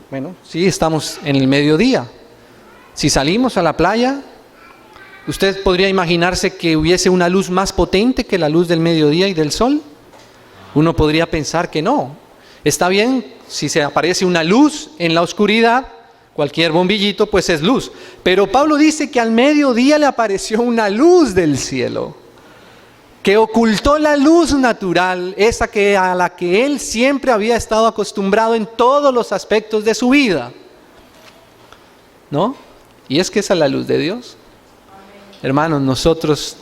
[SPEAKER 2] bueno, sí, estamos en el mediodía. Si salimos a la playa, ¿usted podría imaginarse que hubiese una luz más potente que la luz del mediodía y del sol? Uno podría pensar que no. Está bien, si se aparece una luz en la oscuridad, cualquier bombillito pues es luz. Pero Pablo dice que al mediodía le apareció una luz del cielo, que ocultó la luz natural, esa a la que él siempre había estado acostumbrado en todos los aspectos de su vida. ¿No? Y es que esa es la luz de Dios. Hermanos, nosotros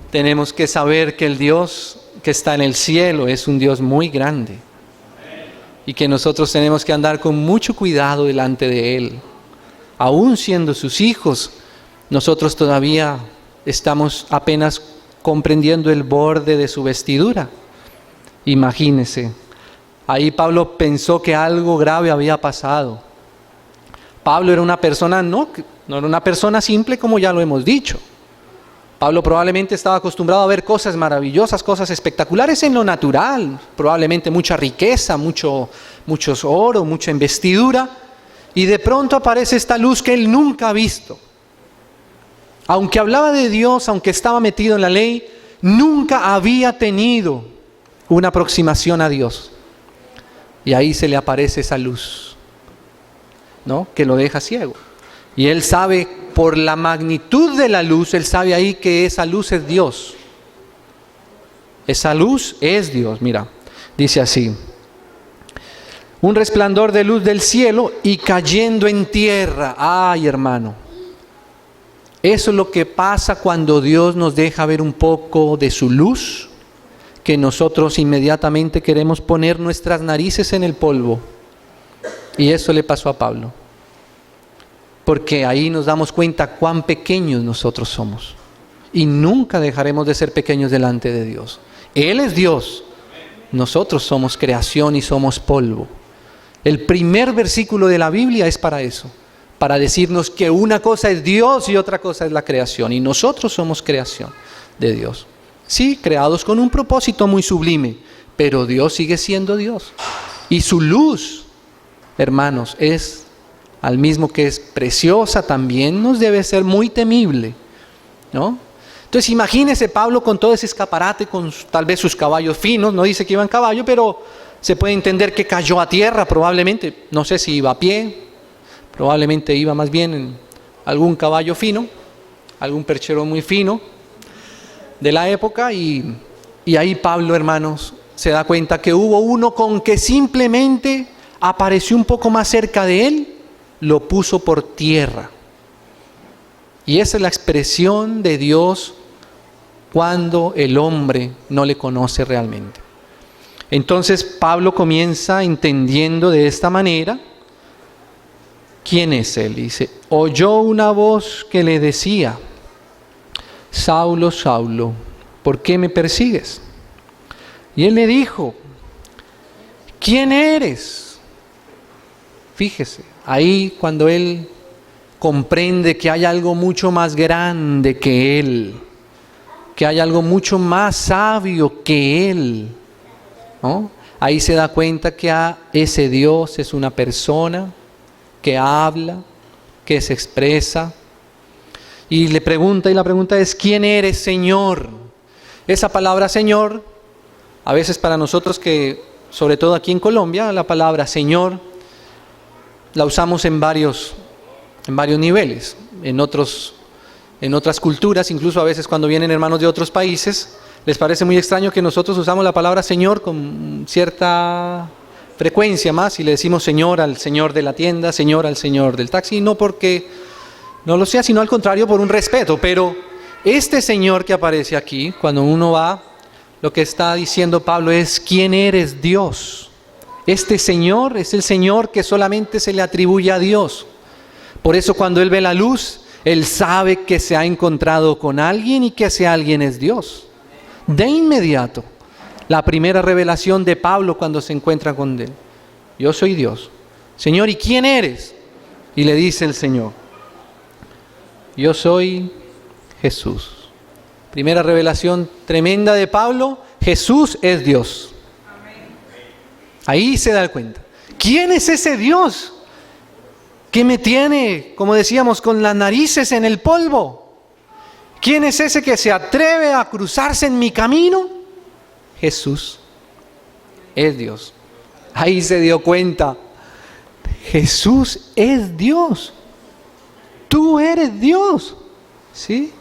[SPEAKER 2] tenemos que saber que el Dios que está en el cielo es un Dios muy grande. Y que nosotros tenemos que andar con mucho cuidado delante de Él. Aún siendo sus hijos, nosotros todavía estamos apenas comprendiendo el borde de su vestidura. Imagínese, ahí Pablo pensó que algo grave había pasado. Pablo era una persona, no era una persona simple como ya lo hemos dicho. Pablo probablemente estaba acostumbrado a ver cosas maravillosas, cosas espectaculares en lo natural, probablemente mucha riqueza, mucho oro, mucha investidura, y de pronto aparece esta luz que él nunca ha visto. Aunque hablaba de Dios, aunque estaba metido en la ley, nunca había tenido una aproximación a Dios. Y ahí se le aparece esa luz, ¿no? Que lo deja ciego. Y él sabe, por la magnitud de la luz, él sabe ahí que esa luz es Dios. Esa luz es Dios, mira, dice así: un resplandor de luz del cielo y cayendo en tierra. Ay, hermano, eso es lo que pasa cuando Dios nos deja ver un poco de su luz, que nosotros inmediatamente queremos poner nuestras narices en el polvo. Y eso le pasó a Pablo. Porque ahí nos damos cuenta cuán pequeños nosotros somos. Y nunca dejaremos de ser pequeños delante de Dios. Él es Dios. Nosotros somos creación y somos polvo. El primer versículo de la Biblia es para eso. Para decirnos que una cosa es Dios y otra cosa es la creación. Y nosotros somos creación de Dios. Sí, creados con un propósito muy sublime. Pero Dios sigue siendo Dios. Y su luz, hermanos, es... al mismo que es preciosa también, nos debe ser muy temible, ¿no? Entonces imagínese Pablo con todo ese escaparate, con tal vez sus caballos finos, no dice que iba en caballo, pero se puede entender que cayó a tierra probablemente, no sé si iba a pie, probablemente iba más bien en algún caballo fino, algún perchero muy fino de la época, y ahí Pablo, hermanos, se da cuenta que hubo uno con que simplemente apareció un poco más cerca de él, lo puso por tierra. Y esa es la expresión de Dios cuando el hombre no le conoce realmente. Entonces Pablo comienza entendiendo de esta manera quién es él. Dice: oyó una voz que le decía: Saulo, Saulo, ¿por qué me persigues? Y él le dijo: ¿quién eres? Fíjese, ahí cuando él comprende que hay algo mucho más grande que él, que hay algo mucho más sabio que él, ¿no? Ahí se da cuenta que ese Dios es una persona que habla, que se expresa, y le pregunta, y la pregunta es: ¿quién eres, Señor? Esa palabra Señor, a veces para nosotros que, sobre todo aquí en Colombia, la palabra Señor la usamos en varios niveles. En otras culturas, incluso a veces cuando vienen hermanos de otros países, les parece muy extraño que nosotros usamos la palabra Señor con cierta frecuencia más, y le decimos Señor al señor de la tienda, Señor al señor del taxi, no porque no lo sea, sino al contrario, por un respeto. Pero este Señor que aparece aquí, cuando uno va, lo que está diciendo Pablo es: ¿quién eres, Dios? Este Señor es el Señor que solamente se le atribuye a Dios. Por eso cuando él ve la luz, él sabe que se ha encontrado con alguien y que ese alguien es Dios. De inmediato, la primera revelación de Pablo cuando se encuentra con él: yo soy Dios. Señor, ¿y quién eres? Y le dice el Señor, yo soy Jesús. Primera revelación tremenda de Pablo, Jesús es Dios. Ahí se da cuenta. ¿Quién es ese Dios que me tiene, como decíamos, con las narices en el polvo? ¿Quién es ese que se atreve a cruzarse en mi camino? Jesús es Dios. Ahí se dio cuenta. Jesús es Dios. Tú eres Dios. ¿Sí?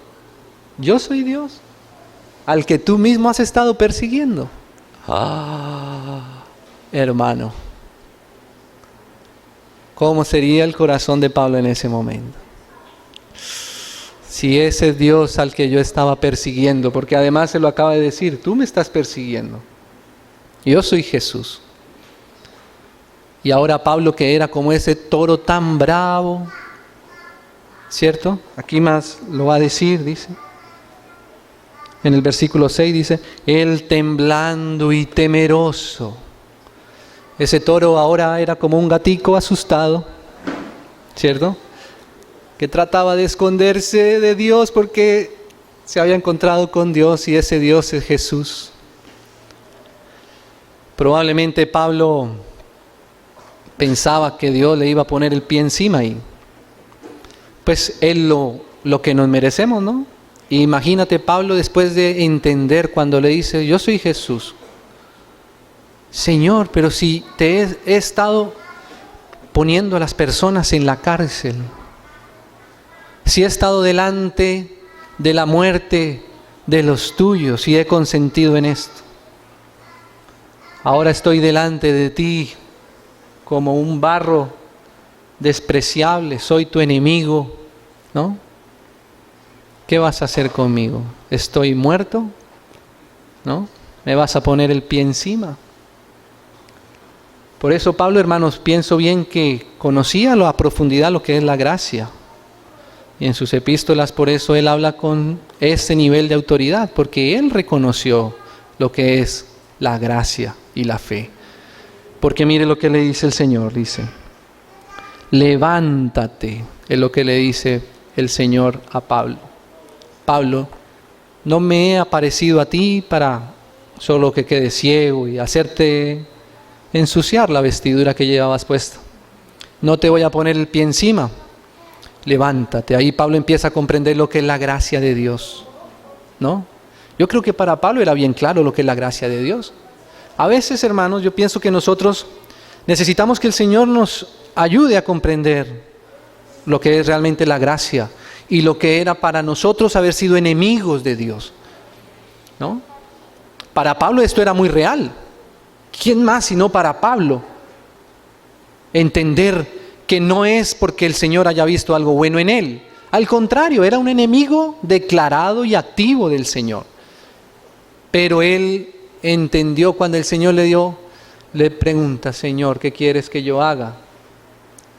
[SPEAKER 2] Yo soy Dios. Al que tú mismo has estado persiguiendo. Hermano. ¿Cómo sería el corazón de Pablo en ese momento? Si ese Dios al que yo estaba persiguiendo, porque además se lo acaba de decir, tú me estás persiguiendo. Yo soy Jesús. Y ahora Pablo, que era como ese toro tan bravo, ¿cierto? Aquí más lo va a decir, dice. En el versículo 6 dice, él temblando y temeroso. Ese toro ahora era como un gatico asustado, ¿cierto? Que trataba de esconderse de Dios porque se había encontrado con Dios y ese Dios es Jesús. Probablemente Pablo pensaba que Dios le iba a poner el pie encima y pues él lo que nos merecemos, ¿no? Y imagínate Pablo después de entender cuando le dice, yo soy Jesús. Señor, pero si te he estado poniendo a las personas en la cárcel, si he estado delante de la muerte de los tuyos y he consentido en esto, ahora estoy delante de ti como un barro despreciable, soy tu enemigo, ¿no? ¿Qué vas a hacer conmigo? ¿Estoy muerto? ¿No? ¿Me vas a poner el pie encima? Por eso Pablo, hermanos, pienso bien que conocía a profundidad lo que es la gracia. Y en sus epístolas, por eso él habla con ese nivel de autoridad, porque él reconoció lo que es la gracia y la fe. Porque mire lo que le dice el Señor, dice, levántate, es lo que le dice el Señor a Pablo. Pablo, no me he aparecido a ti para solo que quedes ciego y hacerte ensuciar la vestidura que llevabas puesta. No te voy a poner el pie encima. Levántate. Ahí Pablo empieza a comprender lo que es la gracia de Dios, ¿no? Yo creo que para Pablo era bien claro lo que es la gracia de Dios. A veces, hermanos, yo pienso que nosotros necesitamos que el Señor nos ayude a comprender lo que es realmente la gracia y lo que era para nosotros haber sido enemigos de Dios, ¿no? Para Pablo esto era muy real. ¿Quién más sino para Pablo entender que no es porque el Señor haya visto algo bueno en él? Al contrario, era un enemigo declarado y activo del Señor. Pero él entendió cuando el Señor le pregunta, Señor, ¿qué quieres que yo haga?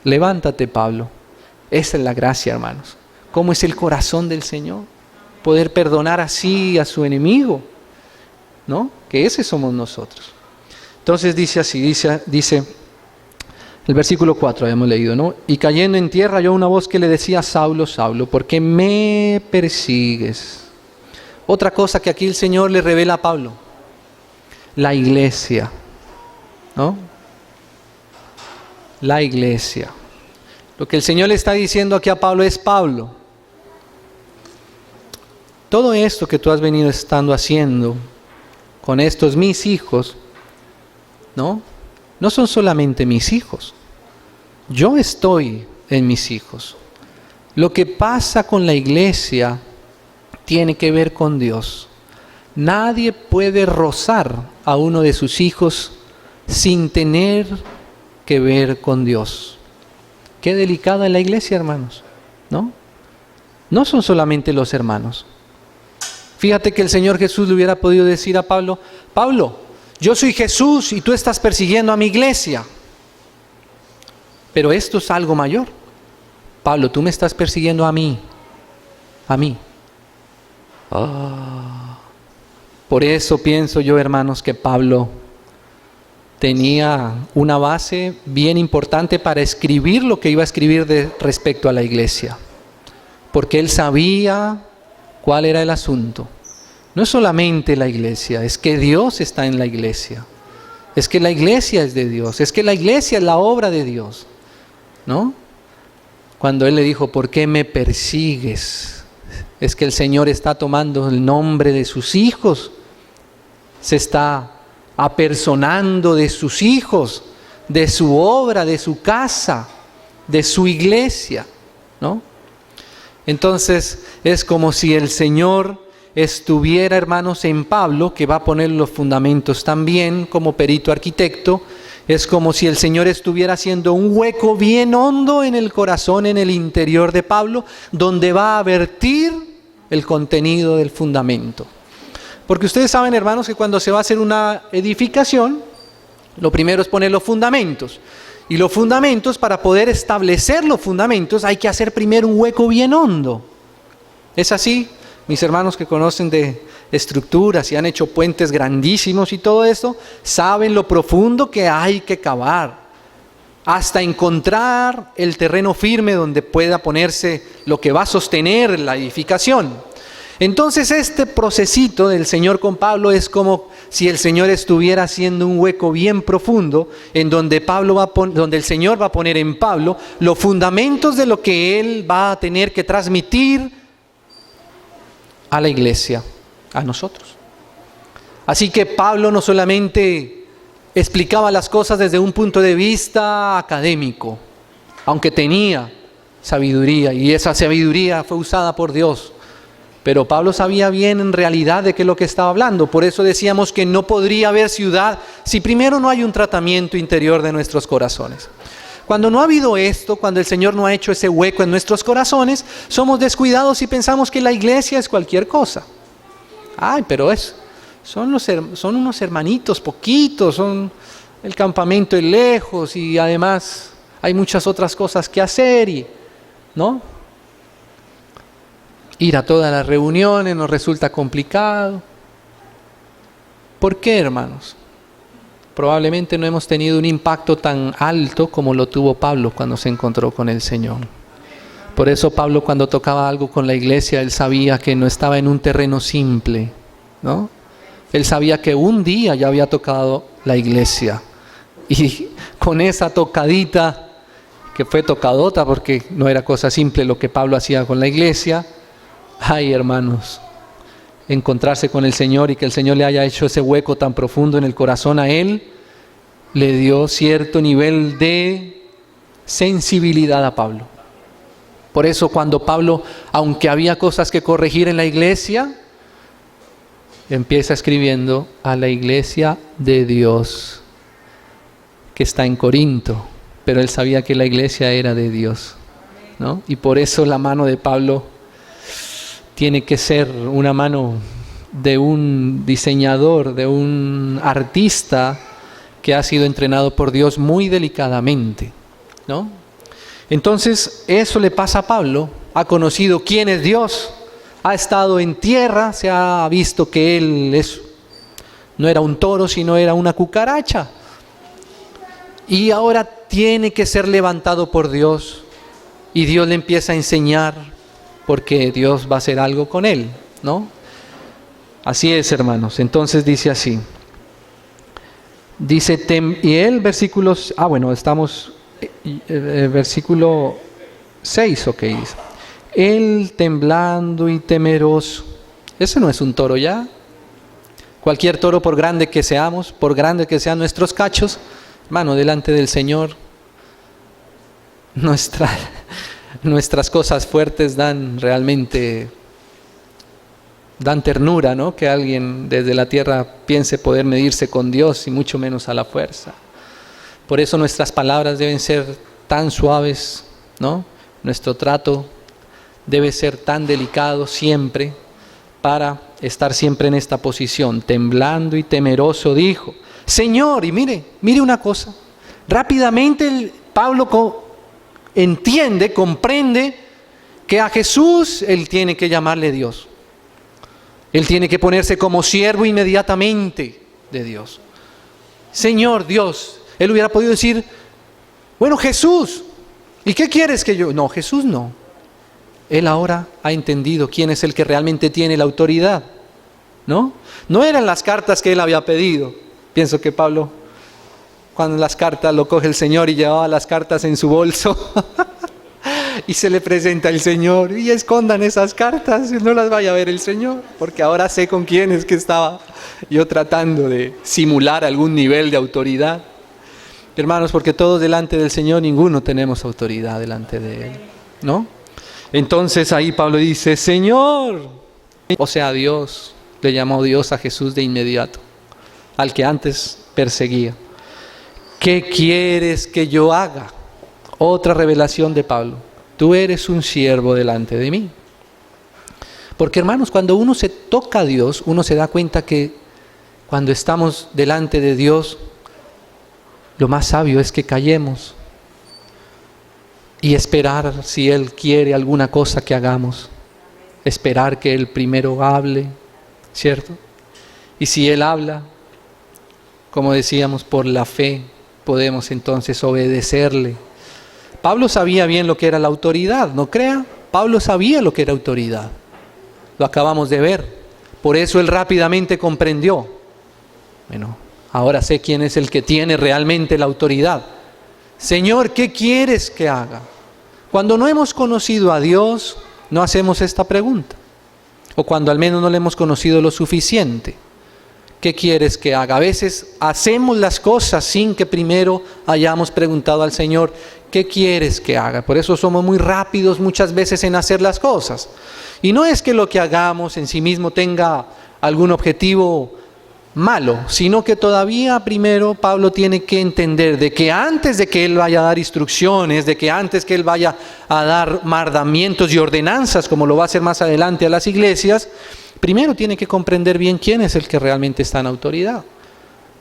[SPEAKER 2] Levántate, Pablo. Esa es la gracia, hermanos. ¿Cómo es el corazón del Señor? Poder perdonar así a su enemigo, ¿no? Que ese somos nosotros. Entonces dice así, dice el versículo 4, habíamos leído, ¿no? Y cayendo en tierra oyó una voz que le decía, Saulo, Saulo, ¿por qué me persigues? Otra cosa que aquí el Señor le revela a Pablo, la iglesia, ¿no? La iglesia. Lo que el Señor le está diciendo aquí a Pablo es, Pablo, todo esto que tú has venido estando haciendo con estos mis hijos, ¿no? No son solamente mis hijos. Yo estoy en mis hijos. Lo que pasa con la iglesia tiene que ver con Dios. Nadie puede rozar a uno de sus hijos sin tener que ver con Dios. Qué delicada es la iglesia, hermanos, ¿no? No son solamente los hermanos. Fíjate que el Señor Jesús le hubiera podido decir a Pablo, Pablo, yo soy Jesús y tú estás persiguiendo a mi iglesia. Pero esto es algo mayor. Pablo, tú me estás persiguiendo a mí. A mí. Por eso pienso yo, hermanos, que Pablo tenía una base bien importante para escribir lo que iba a escribir respecto a la iglesia. Porque él sabía cuál era el asunto. No es solamente la iglesia, es que Dios está en la iglesia. Es que la iglesia es de Dios, es que la iglesia es la obra de Dios, ¿no? Cuando él le dijo, ¿por qué me persigues? Es que el Señor está tomando el nombre de sus hijos, se está apersonando de sus hijos, de su obra, de su casa, de su iglesia, ¿no? Entonces es como si el Señor estuviera, hermanos, en Pablo, que va a poner los fundamentos también como perito arquitecto. Es como si el Señor estuviera haciendo un hueco bien hondo en el corazón, en el interior de Pablo, donde va a vertir el contenido del fundamento. Porque ustedes saben, hermanos, que cuando se va a hacer una edificación, lo primero es poner los fundamentos. Y los fundamentos, para poder establecer los fundamentos, hay que hacer primero un hueco bien hondo. ¿Es así? Mis hermanos que conocen de estructuras y han hecho puentes grandísimos y todo eso, saben lo profundo que hay que cavar hasta encontrar el terreno firme donde pueda ponerse lo que va a sostener la edificación. Entonces este procesito del Señor con Pablo es como si el Señor estuviera haciendo un hueco bien profundo en donde donde el Señor va a poner en Pablo los fundamentos de lo que Él va a tener que transmitir a la iglesia, a nosotros. Así que Pablo no solamente explicaba las cosas desde un punto de vista académico, aunque tenía sabiduría y esa sabiduría fue usada por Dios, pero Pablo sabía bien en realidad de qué es lo que estaba hablando. Por eso decíamos que no podría haber ciudad si primero no hay un tratamiento interior de nuestros corazones. Cuando no ha habido esto, cuando el Señor no ha hecho ese hueco en nuestros corazones, somos descuidados y pensamos que la iglesia es cualquier cosa. Ay, pero son unos hermanitos poquitos, el campamento es lejos y además hay muchas otras cosas que hacer, ¿no? Ir a todas las reuniones nos resulta complicado. ¿Por qué, hermanos? Probablemente no hemos tenido un impacto tan alto como lo tuvo Pablo cuando se encontró con el Señor. Por eso Pablo, cuando tocaba algo con la iglesia, él sabía que no estaba en un terreno simple, ¿no? Él sabía que un día ya había tocado la iglesia. Y con esa tocadita, que fue tocadota porque no era cosa simple lo que Pablo hacía con la iglesia, ay, hermanos, encontrarse con el Señor y que el Señor le haya hecho ese hueco tan profundo en el corazón a él, le dio cierto nivel de sensibilidad a Pablo. Por eso cuando Pablo, aunque había cosas que corregir en la iglesia, empieza escribiendo a la iglesia de Dios que está en Corinto, pero él sabía que la iglesia era de Dios, ¿no? Y por eso la mano de Pablo tiene que ser una mano de un diseñador, de un artista que ha sido entrenado por Dios muy delicadamente, ¿no? Entonces eso le pasa a Pablo. Ha conocido quién es Dios, ha estado en tierra, se ha visto que él no era un toro, sino era una cucaracha. Y ahora tiene que ser levantado por Dios y Dios le empieza a enseñar, porque Dios va a hacer algo con él, ¿no? Así es, hermanos. Entonces dice así. Dice, y él, versículos, estamos, versículo 6, ok. Él temblando y temeroso. Ese no es un toro ya. Cualquier toro, por grande que seamos, por grande que sean nuestros cachos, hermano, delante del Señor, nuestras cosas fuertes dan ternura, ¿no? Que alguien desde la tierra piense poder medirse con Dios y mucho menos a la fuerza. Por eso nuestras palabras deben ser tan suaves, ¿no? Nuestro trato debe ser tan delicado siempre para estar siempre en esta posición. Temblando y temeroso dijo, Señor, y mire una cosa, rápidamente Pablo entiende, comprende que a Jesús él tiene que llamarle Dios. Él tiene que ponerse como siervo inmediatamente de Dios. Señor Dios. Él hubiera podido decir, bueno, Jesús, ¿y qué quieres que yo? No, Jesús no. Él ahora ha entendido quién es el que realmente tiene la autoridad, ¿no? No eran las cartas que él había pedido. Pienso que Pablo, cuando las cartas lo coge el Señor y llevaba las cartas en su bolso y se le presenta el Señor, y escondan esas cartas, no las vaya a ver el Señor, porque ahora sé con quién es que estaba yo tratando de simular algún nivel de autoridad. Hermanos, porque todos delante del Señor, ninguno tenemos autoridad delante de Él, ¿no? Entonces ahí Pablo dice, Señor, o sea, Dios, le llamó Dios a Jesús de inmediato, al que antes perseguía. ¿Qué quieres que yo haga? Otra revelación de Pablo. Tú eres un siervo delante de mí. Porque hermanos, cuando uno se toca a Dios, uno se da cuenta que cuando estamos delante de Dios, lo más sabio es que callemos y esperar si Él quiere alguna cosa que hagamos. Esperar que Él primero hable, ¿cierto? Y si Él habla, como decíamos, por la fe, podemos entonces obedecerle. Pablo sabía bien lo que era la autoridad, ¿no crea? Pablo sabía lo que era autoridad. Lo acabamos de ver. Por eso él rápidamente comprendió. Bueno, ahora sé quién es el que tiene realmente la autoridad. Señor, ¿qué quieres que haga? Cuando no hemos conocido a Dios, no hacemos esta pregunta. O cuando al menos no le hemos conocido lo suficiente. ¿Qué quieres que haga? A veces hacemos las cosas sin que primero hayamos preguntado al Señor, ¿qué quieres que haga? Por eso somos muy rápidos muchas veces en hacer las cosas. Y no es que lo que hagamos en sí mismo tenga algún objetivo malo, sino que todavía primero Pablo tiene que entender de que antes de que él vaya a dar instrucciones, de que antes que él vaya a dar mandamientos y ordenanzas, como lo va a hacer más adelante a las iglesias, primero tiene que comprender bien quién es el que realmente está en autoridad.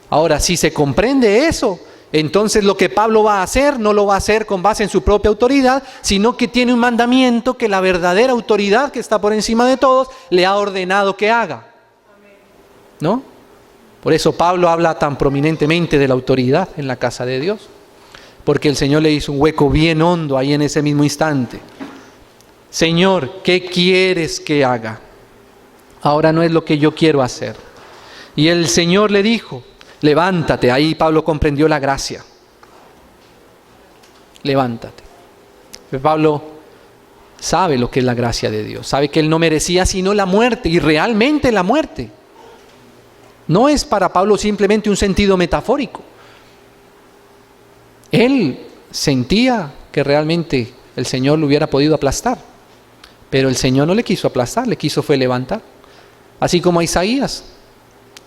[SPEAKER 2] Ahora, si se comprende eso, entonces lo que Pablo va a hacer, no lo va a hacer con base en su propia autoridad, sino que tiene un mandamiento que la verdadera autoridad que está por encima de todos le ha ordenado que haga, ¿no? Por eso Pablo habla tan prominentemente de la autoridad en la casa de Dios, porque el Señor le hizo un hueco bien hondo ahí en ese mismo instante. Señor, ¿qué quieres que haga? Ahora no es lo que yo quiero hacer. Y el Señor le dijo, levántate. Ahí Pablo comprendió la gracia. Levántate. Pablo sabe lo que es la gracia de Dios. Sabe que él no merecía sino la muerte, y realmente la muerte. No es para Pablo simplemente un sentido metafórico. Él sentía que realmente el Señor lo hubiera podido aplastar. Pero el Señor no le quiso aplastar, le quiso fue levantar. Así como a Isaías,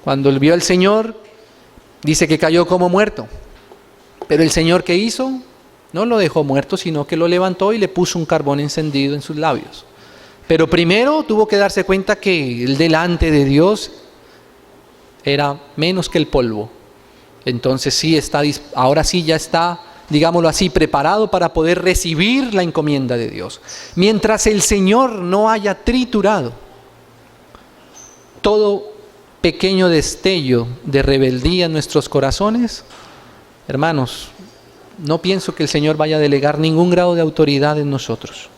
[SPEAKER 2] cuando él vio al Señor, dice que cayó como muerto. Pero el Señor, ¿qué hizo? No lo dejó muerto, sino que lo levantó y le puso un carbón encendido en sus labios. Pero primero tuvo que darse cuenta que él delante de Dios era menos que el polvo. Entonces sí ahora sí ya está, digámoslo así, preparado para poder recibir la encomienda de Dios. Mientras el Señor no haya triturado todo pequeño destello de rebeldía en nuestros corazones, hermanos, no pienso que el Señor vaya a delegar ningún grado de autoridad en nosotros,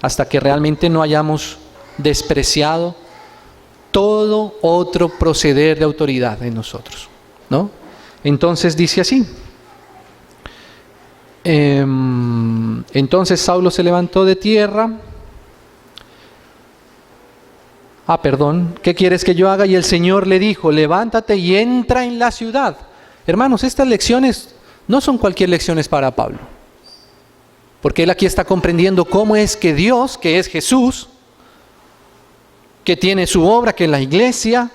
[SPEAKER 2] hasta que realmente no hayamos despreciado todo otro proceder de autoridad en nosotros, ¿no? Entonces dice así. Entonces Saulo se levantó de tierra. ¿Qué quieres que yo haga? Y el Señor le dijo, levántate y entra en la ciudad. Hermanos, estas lecciones no son cualquier lecciones para Pablo, porque él aquí está comprendiendo cómo es que Dios, que es Jesús, que tiene su obra, que es la iglesia,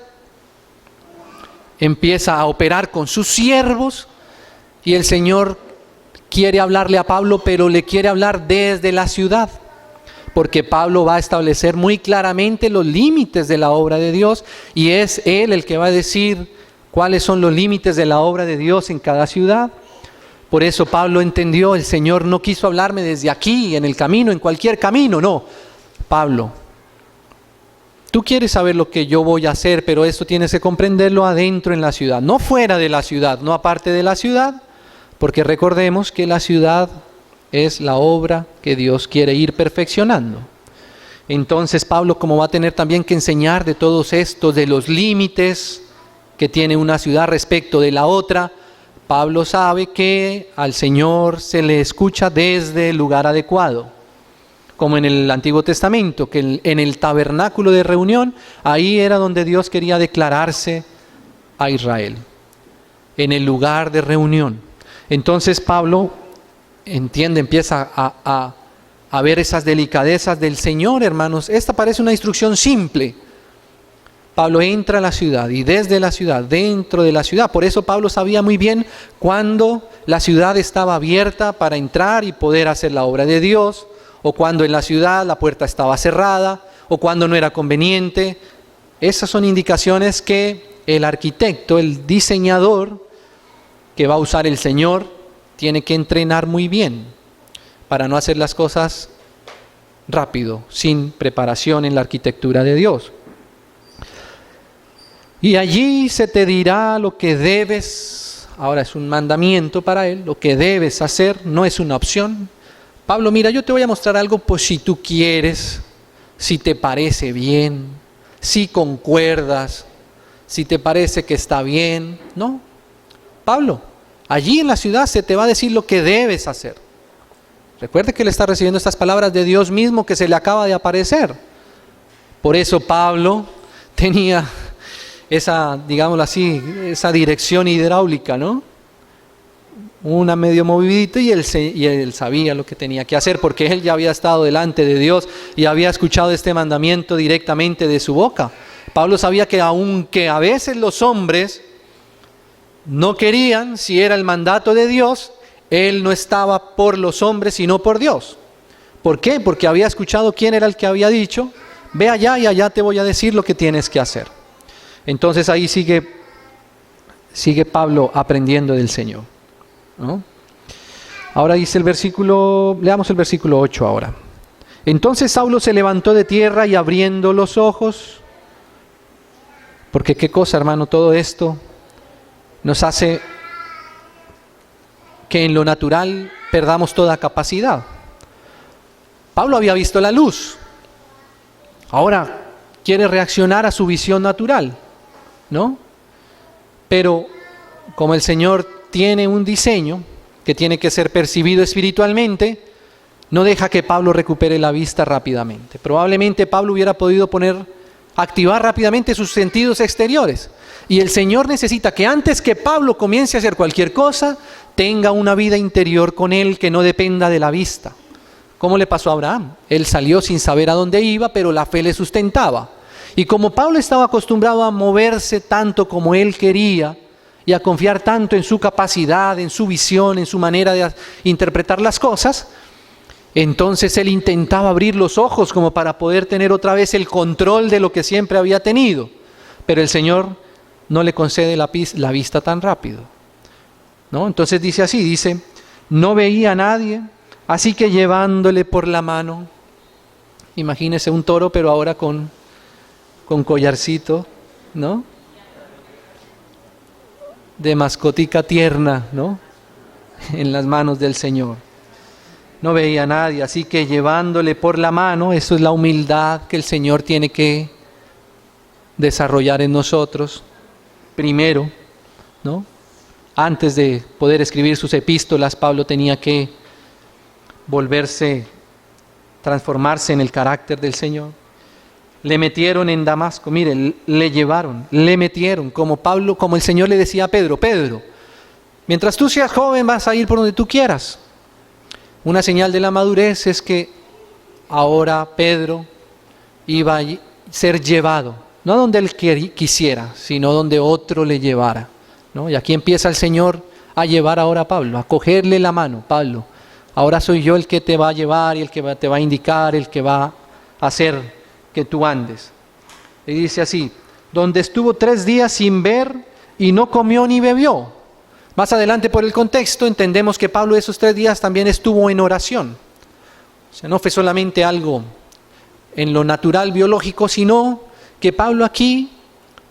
[SPEAKER 2] empieza a operar con sus siervos, y el Señor quiere hablarle a Pablo, pero le quiere hablar desde la ciudad, porque Pablo va a establecer muy claramente los límites de la obra de Dios, y es él el que va a decir cuáles son los límites de la obra de Dios en cada ciudad. Por eso Pablo entendió, el Señor no quiso hablarme desde aquí, en el camino, en cualquier camino, no. Pablo, tú quieres saber lo que yo voy a hacer, pero esto tienes que comprenderlo adentro en la ciudad, no fuera de la ciudad, no aparte de la ciudad, porque recordemos que la ciudad es la obra que Dios quiere ir perfeccionando. Entonces Pablo, como va a tener también que enseñar de todos estos, de los límites que tiene una ciudad respecto de la otra, Pablo sabe que al Señor se le escucha desde el lugar adecuado, como en el Antiguo Testamento, que en el tabernáculo de reunión, ahí era donde Dios quería declararse a Israel, en el lugar de reunión. Entonces Pablo empieza a ver esas delicadezas del Señor, hermanos. Esta parece una instrucción simple. Pablo entra a la ciudad y desde la ciudad, dentro de la ciudad. Por eso Pablo sabía muy bien cuándo la ciudad estaba abierta para entrar y poder hacer la obra de Dios, o cuando en la ciudad la puerta estaba cerrada, o cuando no era conveniente. Esas son indicaciones que el arquitecto, el diseñador que va a usar el Señor, tiene que entrenar muy bien para no hacer las cosas rápido, sin preparación en la arquitectura de Dios. Y allí se te dirá lo que debes, ahora es un mandamiento para él, lo que debes hacer, no es una opción. Pablo, mira, yo te voy a mostrar algo, pues si tú quieres, si te parece bien, si concuerdas, si te parece que está bien. No, Pablo, allí en la ciudad se te va a decir lo que debes hacer. Recuerde que él está recibiendo estas palabras de Dios mismo que se le acaba de aparecer. Por eso Pablo tenía esa, digámoslo así, esa dirección hidráulica, ¿no? Una medio movidita y él sabía lo que tenía que hacer, porque él ya había estado delante de Dios y había escuchado este mandamiento directamente de su boca. Pablo sabía que aunque a veces los hombres no querían, si era el mandato de Dios, él no estaba por los hombres, sino por Dios. ¿Por qué? Porque había escuchado quién era el que había dicho, ve allá y allá te voy a decir lo que tienes que hacer. Entonces ahí sigue Pablo aprendiendo del Señor, ¿no? Ahora dice el versículo, leamos el versículo 8 ahora. Entonces Saulo se levantó de tierra y abriendo los ojos, porque qué cosa, hermano, todo esto nos hace que en lo natural perdamos toda capacidad. Pablo había visto la luz, ahora quiere reaccionar a su visión natural, ¿no? Pero como el Señor tiene un diseño que tiene que ser percibido espiritualmente, no deja que Pablo recupere la vista rápidamente. Probablemente Pablo hubiera podido activar rápidamente sus sentidos exteriores. Y el Señor necesita que antes que Pablo comience a hacer cualquier cosa, tenga una vida interior con él que no dependa de la vista. ¿Cómo le pasó a Abraham? Él salió sin saber a dónde iba, pero la fe le sustentaba. Y como Pablo estaba acostumbrado a moverse tanto como él quería y a confiar tanto en su capacidad, en su visión, en su manera de interpretar las cosas, entonces él intentaba abrir los ojos como para poder tener otra vez el control de lo que siempre había tenido. Pero el Señor no le concede la vista tan rápido, ¿no? Entonces dice, no veía a nadie, así que llevándole por la mano, imagínese un toro pero ahora con collarcito, ¿no? De mascotica tierna, ¿no? En las manos del Señor. No veía a nadie, así que llevándole por la mano, eso es la humildad que el Señor tiene que desarrollar en nosotros. Primero, ¿no? Antes de poder escribir sus epístolas, Pablo tenía que transformarse en el carácter del Señor. Le metieron en Damasco, miren, le metieron, como el Señor le decía a Pedro, mientras tú seas joven vas a ir por donde tú quieras. Una señal de la madurez es que ahora Pedro iba a ser llevado, no donde él quisiera, sino donde otro le llevara, ¿no? Y aquí empieza el Señor a llevar ahora a Pablo, a cogerle la mano. Pablo, ahora soy yo el que te va a llevar y el que te va a indicar, el que va a hacer que tú andes. Y dice así, donde estuvo 3 días sin ver y no comió ni bebió. Más adelante por el contexto entendemos que Pablo esos 3 días también estuvo en oración. O sea, no fue solamente algo en lo natural biológico, sino que Pablo aquí,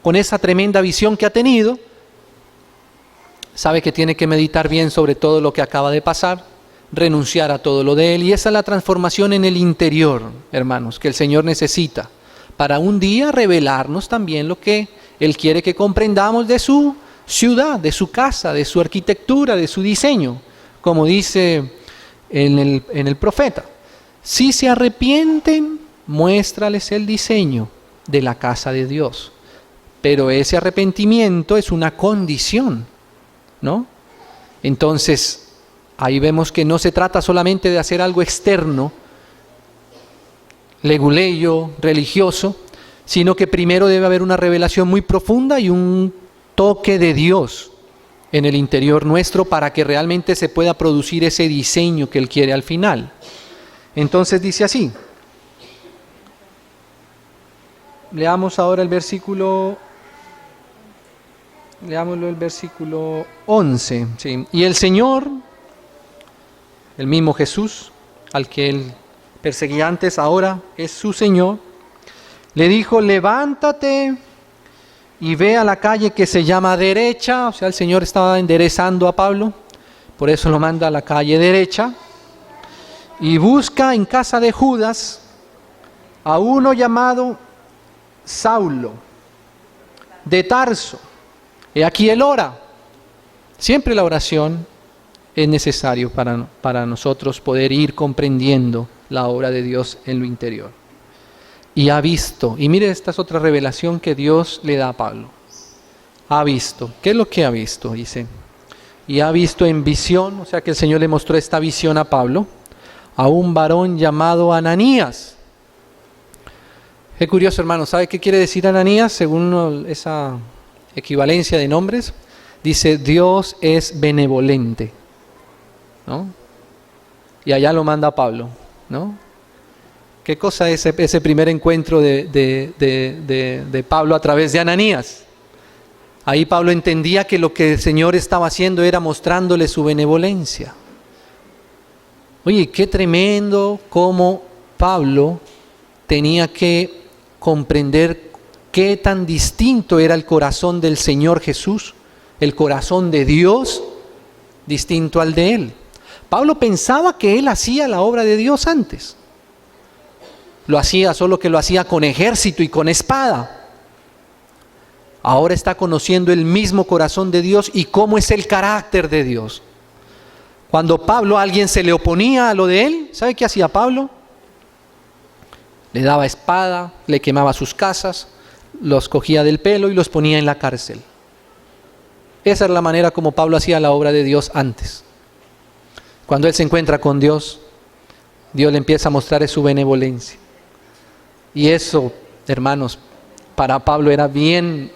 [SPEAKER 2] con esa tremenda visión que ha tenido, sabe que tiene que meditar bien sobre todo lo que acaba de pasar, renunciar a todo lo de él, y esa es la transformación en el interior, hermanos, que el Señor necesita, para un día revelarnos también lo que Él quiere que comprendamos de su ciudad, de su casa, de su arquitectura, de su diseño, como dice en el profeta. Si se arrepienten, muéstrales el diseño de la casa de Dios. Pero ese arrepentimiento es una condición, ¿no? Entonces, ahí vemos que no se trata solamente de hacer algo externo, leguleyo, religioso, sino que primero debe haber una revelación muy profunda y un toque de Dios en el interior nuestro para que realmente se pueda producir ese diseño que Él quiere al final. Entonces dice así. Leamos ahora el versículo, leámoslo el versículo 11. ¿Sí? Y el Señor, el mismo Jesús, al que Él perseguía antes, ahora es su Señor, le dijo: levántate y ve a la calle que se llama derecha. O sea, el Señor estaba enderezando a Pablo, por eso lo manda a la calle derecha, y busca en casa de Judas a uno llamado Saulo de Tarso. Y aquí él ora. Siempre la oración es necesario para nosotros poder ir comprendiendo la obra de Dios en lo interior. Y ha visto, y mire, esta es otra revelación que Dios le da a Pablo. Ha visto. ¿Qué es lo que ha visto? Dice. Y ha visto en visión, o sea que el Señor le mostró esta visión a Pablo, a un varón llamado Ananías. Qué curioso, hermano. ¿Sabe qué quiere decir Ananías? Según esa equivalencia de nombres, dice: Dios es benevolente, ¿no? Y allá lo manda a Pablo, ¿no? ¿Qué cosa es ese primer encuentro de Pablo a través de Ananías? Ahí Pablo entendía que lo que el Señor estaba haciendo era mostrándole su benevolencia. Oye, qué tremendo cómo Pablo tenía que comprender qué tan distinto era el corazón del Señor Jesús, el corazón de Dios, distinto al de él. Pablo pensaba que él hacía la obra de Dios antes. Lo hacía, solo que lo hacía con ejército y con espada. Ahora está conociendo el mismo corazón de Dios y cómo es el carácter de Dios. Cuando Pablo, a alguien se le oponía a lo de él, ¿sabe qué hacía Pablo? Le daba espada, le quemaba sus casas, los cogía del pelo y los ponía en la cárcel. Esa es la manera como Pablo hacía la obra de Dios antes. Cuando él se encuentra con Dios, Dios le empieza a mostrar su benevolencia. Y eso, hermanos, para Pablo era bien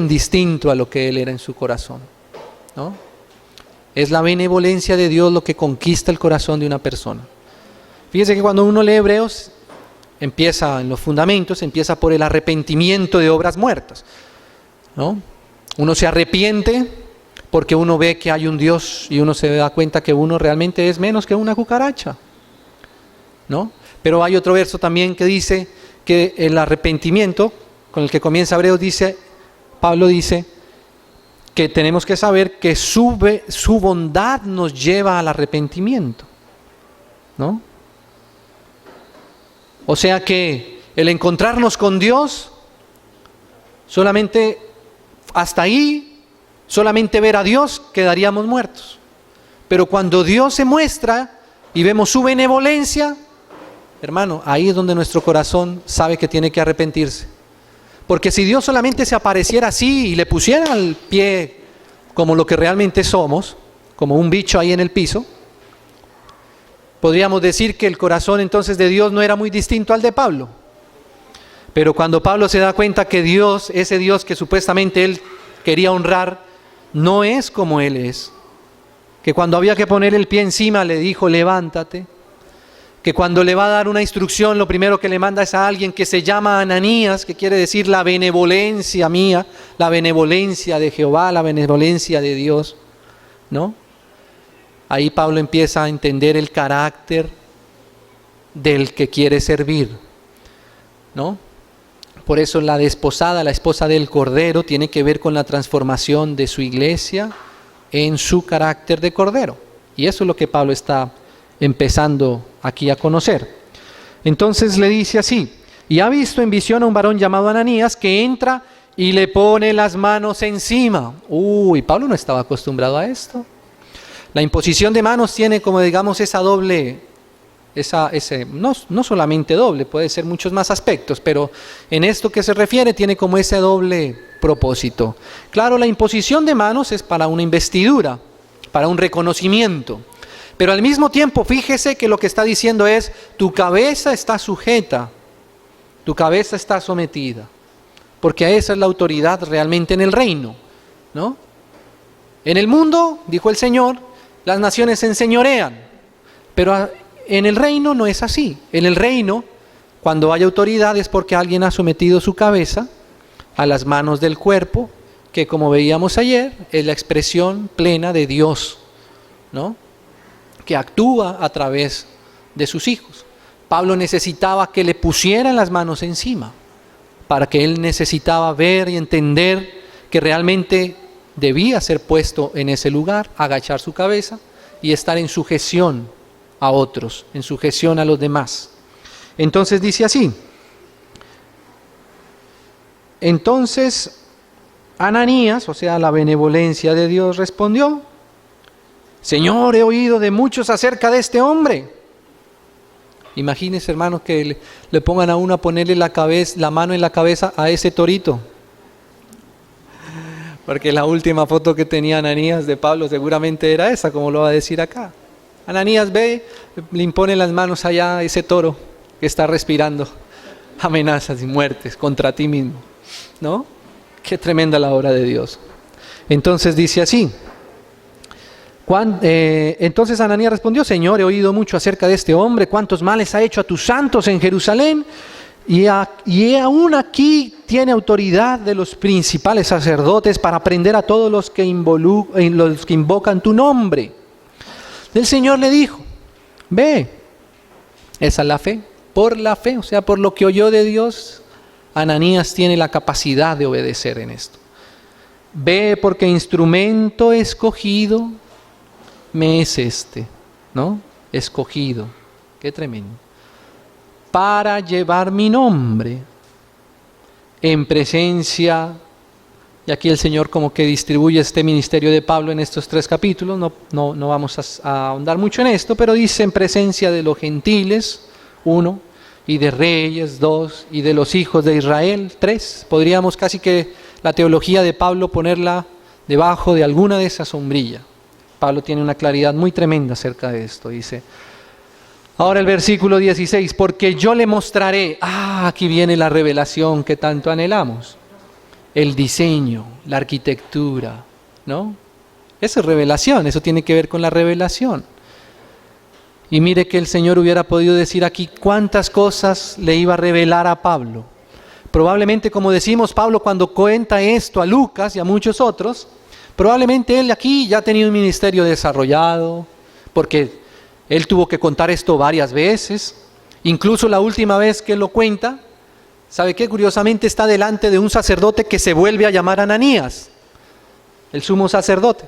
[SPEAKER 2] distinto a lo que él era en su corazón, ¿no? Es la benevolencia de Dios lo que conquista el corazón de una persona. Fíjense que cuando uno lee Hebreos, empieza en los fundamentos, empieza por el arrepentimiento de obras muertas, ¿no? Uno se arrepiente porque uno ve que hay un Dios y uno se da cuenta que uno realmente es menos que una cucaracha, ¿no? Pero hay otro verso también que dice que el arrepentimiento, con el que comienza Hebreos, Pablo dice que tenemos que saber que su bondad nos lleva al arrepentimiento, ¿no? O sea que el encontrarnos con Dios, solamente hasta ahí, solamente ver a Dios, quedaríamos muertos. Pero cuando Dios se muestra y vemos su benevolencia, hermano, ahí es donde nuestro corazón sabe que tiene que arrepentirse. Porque si Dios solamente se apareciera así y le pusiera al pie como lo que realmente somos, como un bicho ahí en el piso, podríamos decir que el corazón entonces de Dios no era muy distinto al de Pablo. Pero cuando Pablo se da cuenta que Dios, ese Dios que supuestamente él quería honrar, no es como él es, que cuando había que poner el pie encima le dijo: levántate, que cuando le va a dar una instrucción, lo primero que le manda es a alguien que se llama Ananías, que quiere decir la benevolencia mía, la benevolencia de Jehová, la benevolencia de Dios, ¿no? Ahí Pablo empieza a entender el carácter del que quiere servir, ¿no? Por eso la desposada, la esposa del Cordero, tiene que ver con la transformación de su iglesia en su carácter de Cordero. Y eso es lo que Pablo está empezando aquí a conocer. Entonces le dice así: y ha visto en visión a un varón llamado Ananías que entra y le pone las manos encima. Pablo no estaba acostumbrado a esto. La imposición de manos tiene, como digamos, esa doble, no solamente doble, puede ser muchos más aspectos, pero en esto que se refiere tiene como ese doble propósito. Claro, la imposición de manos es para una investidura, para un reconocimiento, pero al mismo tiempo fíjese que lo que está diciendo es: tu cabeza está sujeta, tu cabeza está sometida, porque esa es la autoridad realmente en el reino, ¿no? En el mundo, dijo el Señor, las naciones se enseñorean, pero en el reino no es así. En el reino, cuando hay autoridad es porque alguien ha sometido su cabeza a las manos del cuerpo, que como veíamos ayer, es la expresión plena de Dios, ¿no? Que actúa a través de sus hijos. Pablo necesitaba que le pusieran las manos encima, para que él necesitaba ver y entender que realmente debía ser puesto en ese lugar, agachar su cabeza y estar en sujeción a otros, en sujeción a los demás. Entonces dice así: entonces Ananías, o sea, la benevolencia de Dios, respondió: Señor, he oído de muchos acerca de este hombre. Imagínense, hermanos, que le pongan a uno a ponerle la mano en la cabeza a ese torito. Porque la última foto que tenía Ananías de Pablo seguramente era esa, como lo va a decir acá. Ananías ve, le impone las manos allá a ese toro que está respirando amenazas y muertes contra ti mismo, ¿no? Qué tremenda la obra de Dios. Entonces dice así: entonces Ananías respondió: Señor, he oído mucho acerca de este hombre, cuántos males ha hecho a tus santos en Jerusalén, y aún aquí tiene autoridad de los principales sacerdotes para prender a todos los que invocan tu nombre. El Señor le dijo: ve. Esa es la fe. Por la fe, o sea, por lo que oyó de Dios, Ananías tiene la capacidad de obedecer en esto. Ve, porque instrumento escogido me es este, ¿no? Escogido. Qué tremendo. Para llevar mi nombre en presencia, y aquí el Señor como que distribuye este ministerio de Pablo en estos 3 capítulos, no vamos a ahondar mucho en esto, pero dice: en presencia de los gentiles, 1, y de reyes, 2, y de los hijos de Israel, 3. Podríamos casi que la teología de Pablo ponerla debajo de alguna de esas sombrillas. Pablo tiene una claridad muy tremenda acerca de esto. Dice, ahora el versículo 16, porque yo le mostraré, aquí viene la revelación que tanto anhelamos, el diseño, la arquitectura, ¿no? Eso es revelación, eso tiene que ver con la revelación. Y mire que el Señor hubiera podido decir aquí cuántas cosas le iba a revelar a Pablo. Probablemente, como decimos, Pablo cuando cuenta esto a Lucas y a muchos otros, probablemente él aquí ya tenía un ministerio desarrollado, porque él tuvo que contar esto varias veces. Incluso la última vez que lo cuenta, ¿sabe qué? Curiosamente está delante de un sacerdote que se vuelve a llamar Ananías, el sumo sacerdote.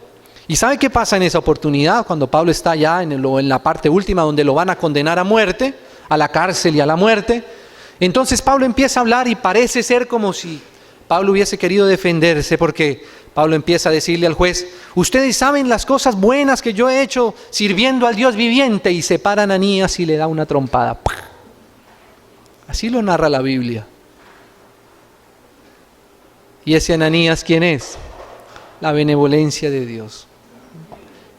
[SPEAKER 2] ¿Y sabe qué pasa en esa oportunidad? Cuando Pablo está ya en la parte última donde lo van a condenar a muerte, a la cárcel y a la muerte. Entonces Pablo empieza a hablar y parece ser como si Pablo hubiese querido defenderse, porque Pablo empieza a decirle al juez, ustedes saben las cosas buenas que yo he hecho sirviendo al Dios viviente, y se para Ananías y le da una trompada. ¡Pah! Así lo narra la Biblia. ¿Y ese Ananías quién es? La benevolencia de Dios.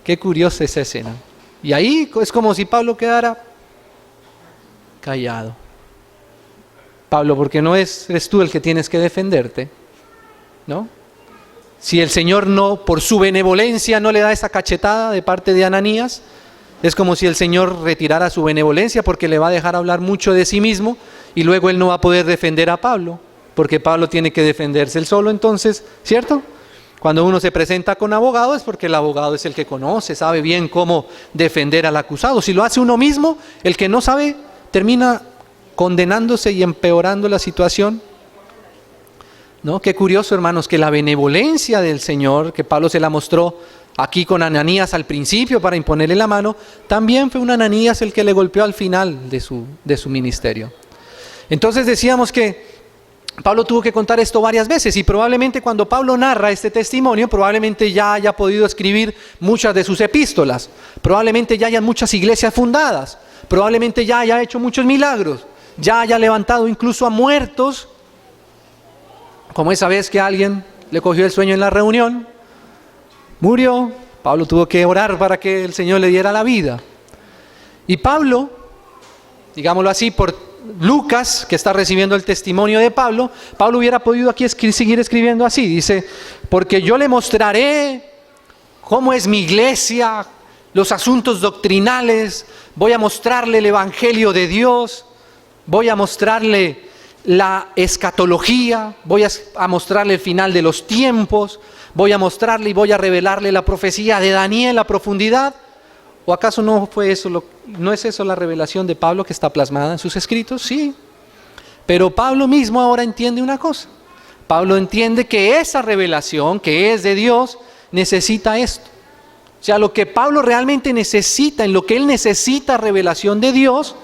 [SPEAKER 2] Qué curiosa esa escena. Y ahí es como si Pablo quedara callado. Pablo, porque no eres tú el que tienes que defenderte, ¿no? Si el Señor no, por su benevolencia, no le da esa cachetada de parte de Ananías, es como si el Señor retirara su benevolencia, porque le va a dejar hablar mucho de sí mismo y luego él no va a poder defender a Pablo, porque Pablo tiene que defenderse él solo. Entonces, ¿cierto? Cuando uno se presenta con abogado es porque el abogado es el que conoce, sabe bien cómo defender al acusado. Si lo hace uno mismo, el que no sabe termina condenándose y empeorando la situación ¿no? Qué curioso, hermanos, que la benevolencia del Señor, que Pablo se la mostró aquí con Ananías al principio para imponerle la mano, también fue un Ananías el que le golpeó al final de su ministerio. Entonces decíamos que Pablo tuvo que contar esto varias veces, y probablemente cuando Pablo narra este testimonio, probablemente ya haya podido escribir muchas de sus epístolas, probablemente ya hayan muchas iglesias fundadas, probablemente ya haya hecho muchos milagros, ya haya levantado incluso a muertos, como esa vez que alguien le cogió el sueño en la reunión, murió, Pablo tuvo que orar para que el Señor le diera la vida. Y Pablo, digámoslo así, por Lucas, que está recibiendo el testimonio de Pablo, Pablo hubiera podido aquí seguir escribiendo así, dice, porque yo le mostraré cómo es mi iglesia, los asuntos doctrinales, voy a mostrarle el evangelio de Dios, voy a mostrarle la escatología, voy a mostrarle el final de los tiempos, voy a mostrarle y voy a revelarle la profecía de Daniel a profundidad. ¿O acaso no es eso la revelación de Pablo que está plasmada en sus escritos? Sí. Pero Pablo mismo ahora entiende una cosa. Pablo entiende que esa revelación, que es de Dios, necesita esto. O sea, lo que Pablo realmente necesita, en lo que él necesita revelación de Dios,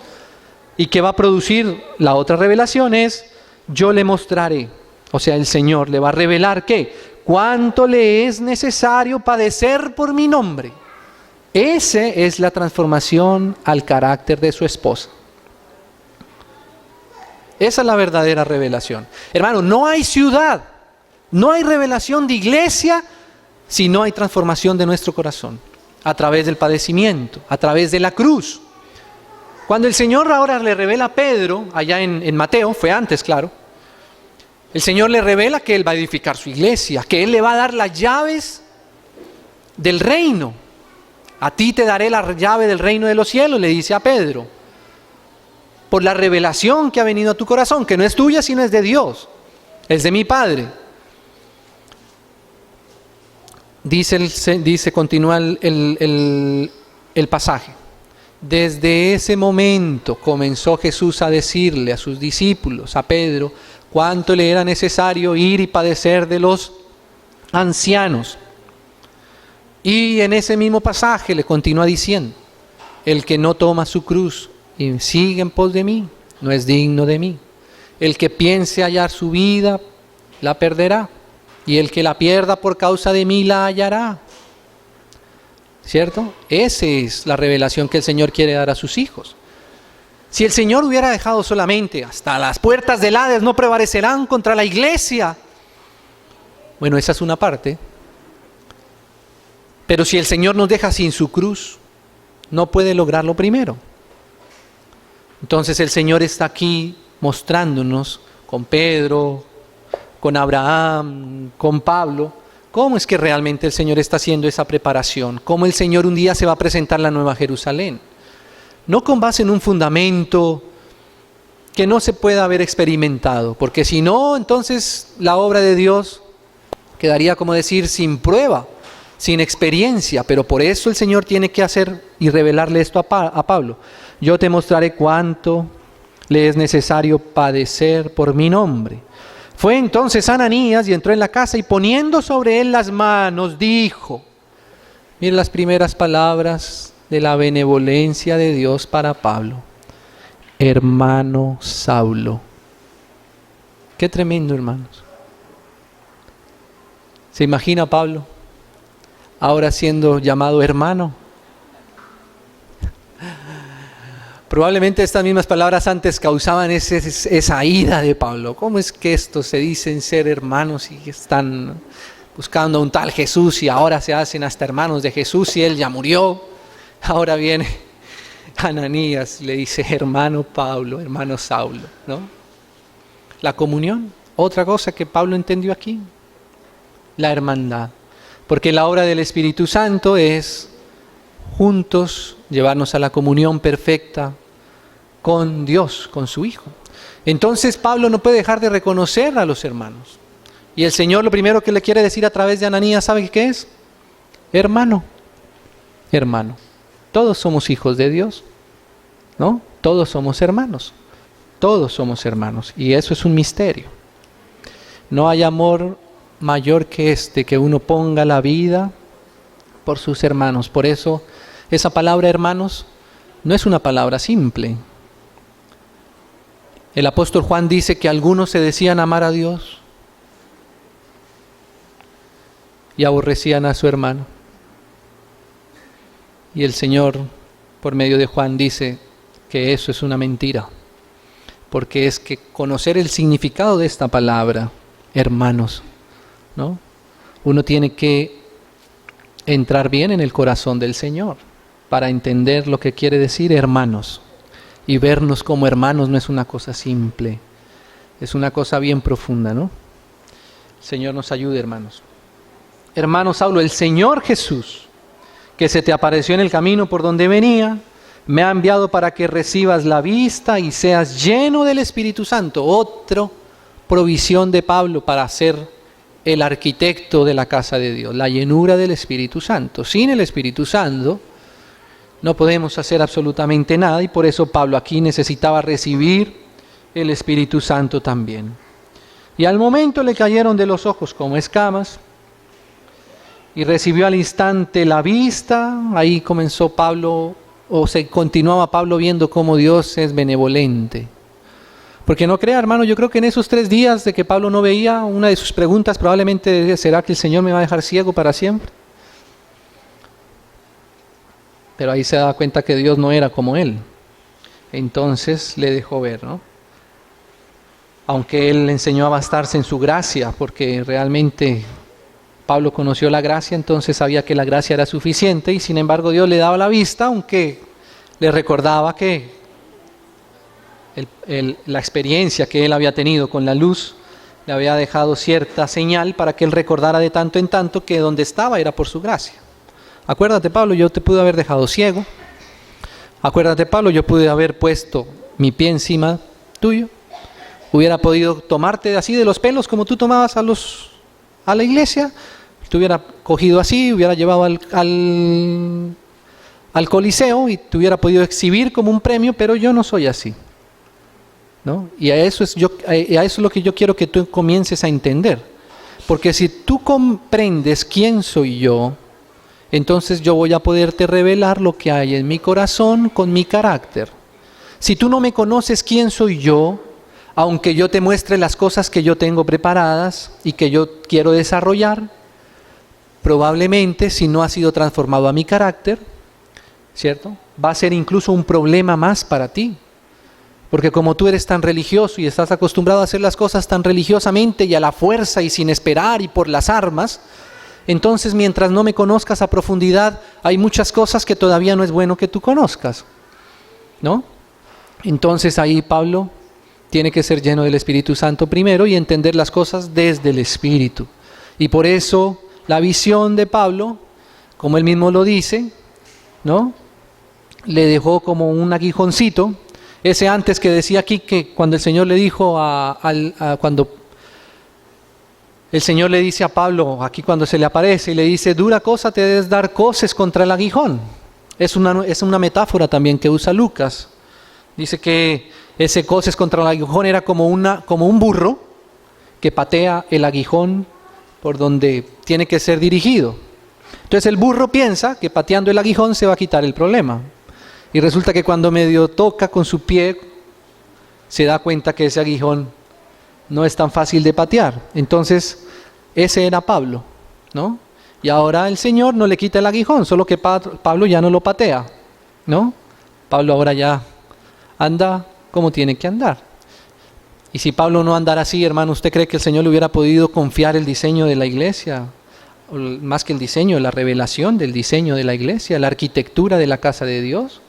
[SPEAKER 2] y que va a producir la otra revelación es, yo le mostraré. O sea, el Señor le va a revelar ¿qué? Cuánto le es necesario padecer por mi nombre. Esa es la transformación al carácter de su esposa. Esa es la verdadera revelación. Hermano, no hay ciudad, no hay revelación de iglesia si no hay transformación de nuestro corazón a través del padecimiento, a través de la cruz. Cuando el Señor ahora le revela a Pedro, allá en Mateo, fue antes, claro, el Señor le revela que Él va a edificar su iglesia, que Él le va a dar las llaves del reino. A ti te daré la llave del reino de los cielos, le dice a Pedro, por la revelación que ha venido a tu corazón, que no es tuya, sino es de Dios, es de mi Padre. Continúa el pasaje. Desde ese momento comenzó Jesús a decirle a sus discípulos, a Pedro, cuánto le era necesario ir y padecer de los ancianos. Y en ese mismo pasaje le continúa diciendo, el que no toma su cruz y sigue en pos de mí, no es digno de mí. El que piense hallar su vida, la perderá. Y el que la pierda por causa de mí, la hallará. ¿Cierto? Esa es la revelación que el Señor quiere dar a sus hijos. Si el Señor hubiera dejado solamente hasta las puertas del Hades no prevalecerán contra la iglesia. Bueno, esa es una parte. Pero si el Señor nos deja sin su cruz, no puede lograr lo primero. Entonces el Señor está aquí mostrándonos con Pedro, con Abraham, con Pablo, cómo es que realmente el Señor está haciendo esa preparación, cómo el Señor un día se va a presentar la Nueva Jerusalén. No con base en un fundamento que no se pueda haber experimentado, porque si no, entonces la obra de Dios quedaría, como decir, sin prueba, sin experiencia, pero por eso el Señor tiene que hacer y revelarle esto a Pablo. Yo te mostraré cuánto le es necesario padecer por mi nombre. Fue entonces Ananías y entró en la casa y poniendo sobre él las manos, dijo, miren las primeras palabras de la benevolencia de Dios para Pablo, hermano Saulo. Qué tremendo, hermanos. ¿Se imagina Pablo ahora siendo llamado hermano? Probablemente estas mismas palabras antes causaban esa ira de Pablo. ¿Cómo es que estos se dicen ser hermanos y están buscando a un tal Jesús y ahora se hacen hasta hermanos de Jesús y él ya murió? Ahora viene Ananías y le dice hermano Pablo, hermano Saulo, ¿no? La comunión, otra cosa que Pablo entendió aquí, la hermandad. Porque la obra del Espíritu Santo es juntos llevarnos a la comunión perfecta con Dios, con su Hijo. Entonces Pablo no puede dejar de reconocer a los hermanos. Y el Señor lo primero que le quiere decir a través de Ananías, ¿sabe qué es? Hermano, hermano. Todos somos hijos de Dios, ¿no? Todos somos hermanos. Todos somos hermanos. Y eso es un misterio. No hay amor mayor que este, que uno ponga la vida por sus hermanos. Por eso, esa palabra hermanos no es una palabra simple. El apóstol Juan dice que algunos se decían amar a Dios y aborrecían a su hermano. Y el Señor, por medio de Juan, dice que eso es una mentira. Porque es que conocer el significado de esta palabra, hermanos, ¿no? Uno tiene que entrar bien en el corazón del Señor para entender lo que quiere decir hermanos. Y vernos como hermanos no es una cosa simple, es una cosa bien profunda, ¿no? El Señor nos ayude, hermanos. Hermano Saulo, el Señor Jesús, que se te apareció en el camino por donde venía, me ha enviado para que recibas la vista y seas lleno del Espíritu Santo. Otra provisión de Pablo para ser el arquitecto de la casa de Dios, la llenura del Espíritu Santo. Sin el Espíritu Santo no podemos hacer absolutamente nada, y por eso Pablo aquí necesitaba recibir el Espíritu Santo también. Y al momento le cayeron de los ojos como escamas, y recibió al instante la vista. Ahí comenzó Pablo, o se continuaba Pablo viendo cómo Dios es benevolente. Porque no crea, hermano, yo creo que en esos 3 días de que Pablo no veía, una de sus preguntas probablemente será que el Señor me va a dejar ciego para siempre. Pero ahí se da cuenta que Dios no era como él. Entonces le dejó ver, ¿no? Aunque él le enseñó a bastarse en su gracia, porque realmente Pablo conoció la gracia, entonces sabía que la gracia era suficiente, y sin embargo Dios le daba la vista, aunque le recordaba que la experiencia que él había tenido con la luz le había dejado cierta señal para que él recordara de tanto en tanto que donde estaba era por su gracia. Acuérdate, Pablo, yo te pude haber dejado ciego. Acuérdate, Pablo, yo pude haber puesto mi pie encima tuyo. Hubiera podido tomarte así de los pelos como tú tomabas a la iglesia. Te hubiera cogido así, hubiera llevado al Coliseo y te hubiera podido exhibir como un premio, pero yo no soy así, ¿no? Y a eso es lo que yo quiero que tú comiences a entender. Porque si tú comprendes quién soy yo, entonces yo voy a poderte revelar lo que hay en mi corazón con mi carácter. Si tú no me conoces quién soy yo, aunque yo te muestre las cosas que yo tengo preparadas y que yo quiero desarrollar, probablemente si no ha sido transformado a mi carácter, ¿cierto?, va a ser incluso un problema más para ti. Porque como tú eres tan religioso y estás acostumbrado a hacer las cosas tan religiosamente y a la fuerza y sin esperar y por las armas, entonces mientras no me conozcas a profundidad, hay muchas cosas que todavía no es bueno que tú conozcas, ¿no? Entonces ahí Pablo tiene que ser lleno del Espíritu Santo primero y entender las cosas desde el Espíritu. Y por eso la visión de Pablo, como él mismo lo dice, ¿no?, le dejó como un aguijoncito. Ese antes que decía aquí que cuando el Señor le dijo cuando el Señor le dice a Pablo, aquí cuando se le aparece y le dice, dura cosa te debes dar coces contra el aguijón. Es una metáfora también que usa Lucas. Dice que ese coces contra el aguijón era como un burro que patea el aguijón por donde tiene que ser dirigido. Entonces el burro piensa que pateando el aguijón se va a quitar el problema. Y resulta que cuando medio toca con su pie, se da cuenta que ese aguijón no es tan fácil de patear. Entonces, ese era Pablo, ¿no? Y ahora el Señor no le quita el aguijón, solo que Pablo ya no lo patea, ¿no? Pablo ahora ya anda como tiene que andar. Y si Pablo no andara así, hermano, ¿usted cree que el Señor le hubiera podido confiar el diseño de la iglesia? O más que el diseño, la revelación del diseño de la iglesia, la arquitectura de la casa de Dios.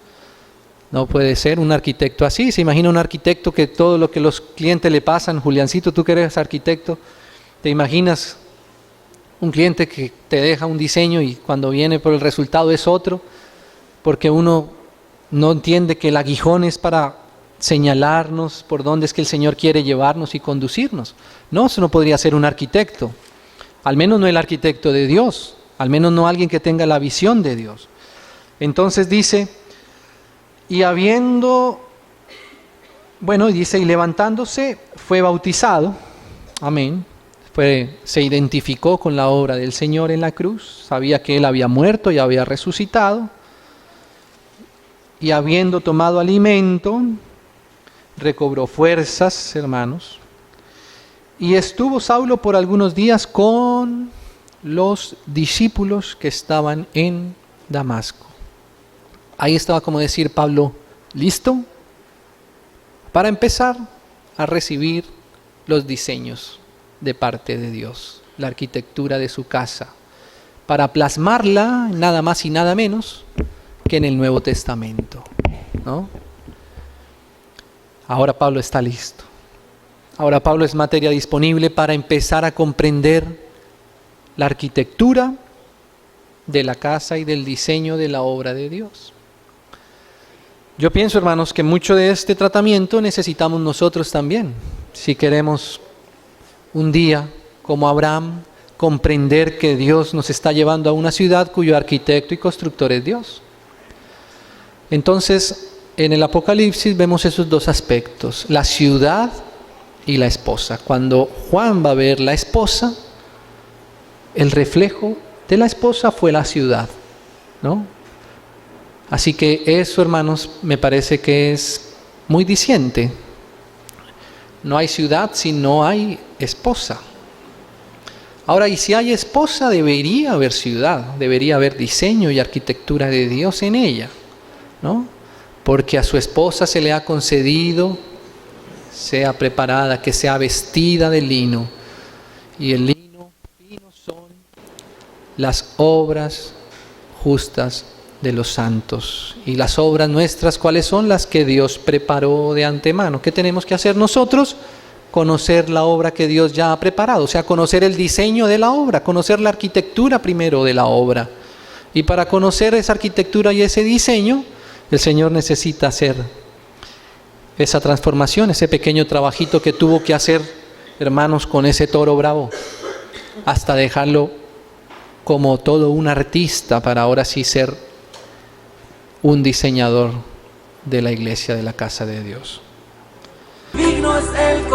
[SPEAKER 2] No puede ser un arquitecto así. Se imagina un arquitecto que todo lo que los clientes le pasan, Juliancito, tú que eres arquitecto, te imaginas un cliente que te deja un diseño y cuando viene por el resultado es otro, porque uno no entiende que el aguijón es para señalarnos por dónde es que el Señor quiere llevarnos y conducirnos. No, eso no podría ser un arquitecto, al menos no el arquitecto de Dios, al menos no alguien que tenga la visión de Dios. Entonces dice, y levantándose fue bautizado, amén, se identificó con la obra del Señor en la cruz, sabía que Él había muerto y había resucitado, y habiendo tomado alimento, recobró fuerzas, hermanos, y estuvo Saulo por algunos días con los discípulos que estaban en Damasco. Ahí estaba, como decir Pablo, listo para empezar a recibir los diseños de parte de Dios, la arquitectura de su casa, para plasmarla nada más y nada menos que en el Nuevo Testamento, ¿no? Ahora Pablo está listo. Ahora Pablo es materia disponible para empezar a comprender la arquitectura de la casa y del diseño de la obra de Dios. Yo pienso, hermanos, que mucho de este tratamiento necesitamos nosotros también, si queremos un día, como Abraham, comprender que Dios nos está llevando a una ciudad cuyo arquitecto y constructor es Dios. Entonces, en el Apocalipsis vemos esos dos aspectos, la ciudad y la esposa. Cuando Juan va a ver la esposa, el reflejo de la esposa fue la ciudad, ¿no? Así que eso, hermanos, me parece que es muy diciente. No hay ciudad si no hay esposa. Ahora, y si hay esposa, debería haber ciudad, debería haber diseño y arquitectura de Dios en ella, ¿no? Porque a su esposa se le ha concedido, sea preparada, que sea vestida de lino. Y el lino fino son las obras justas de los santos. Y las obras nuestras, ¿cuáles son? Las que Dios preparó de antemano. ¿Qué tenemos que hacer nosotros? Conocer la obra que Dios ya ha preparado, o sea, conocer el diseño de la obra, conocer la arquitectura primero de la obra. Y para conocer esa arquitectura y ese diseño, el Señor necesita hacer esa transformación, ese pequeño trabajito que tuvo que hacer, hermanos, con ese toro bravo, hasta dejarlo como todo un artista para ahora sí ser un diseñador de la iglesia, de la casa de Dios.
[SPEAKER 1] Digno es el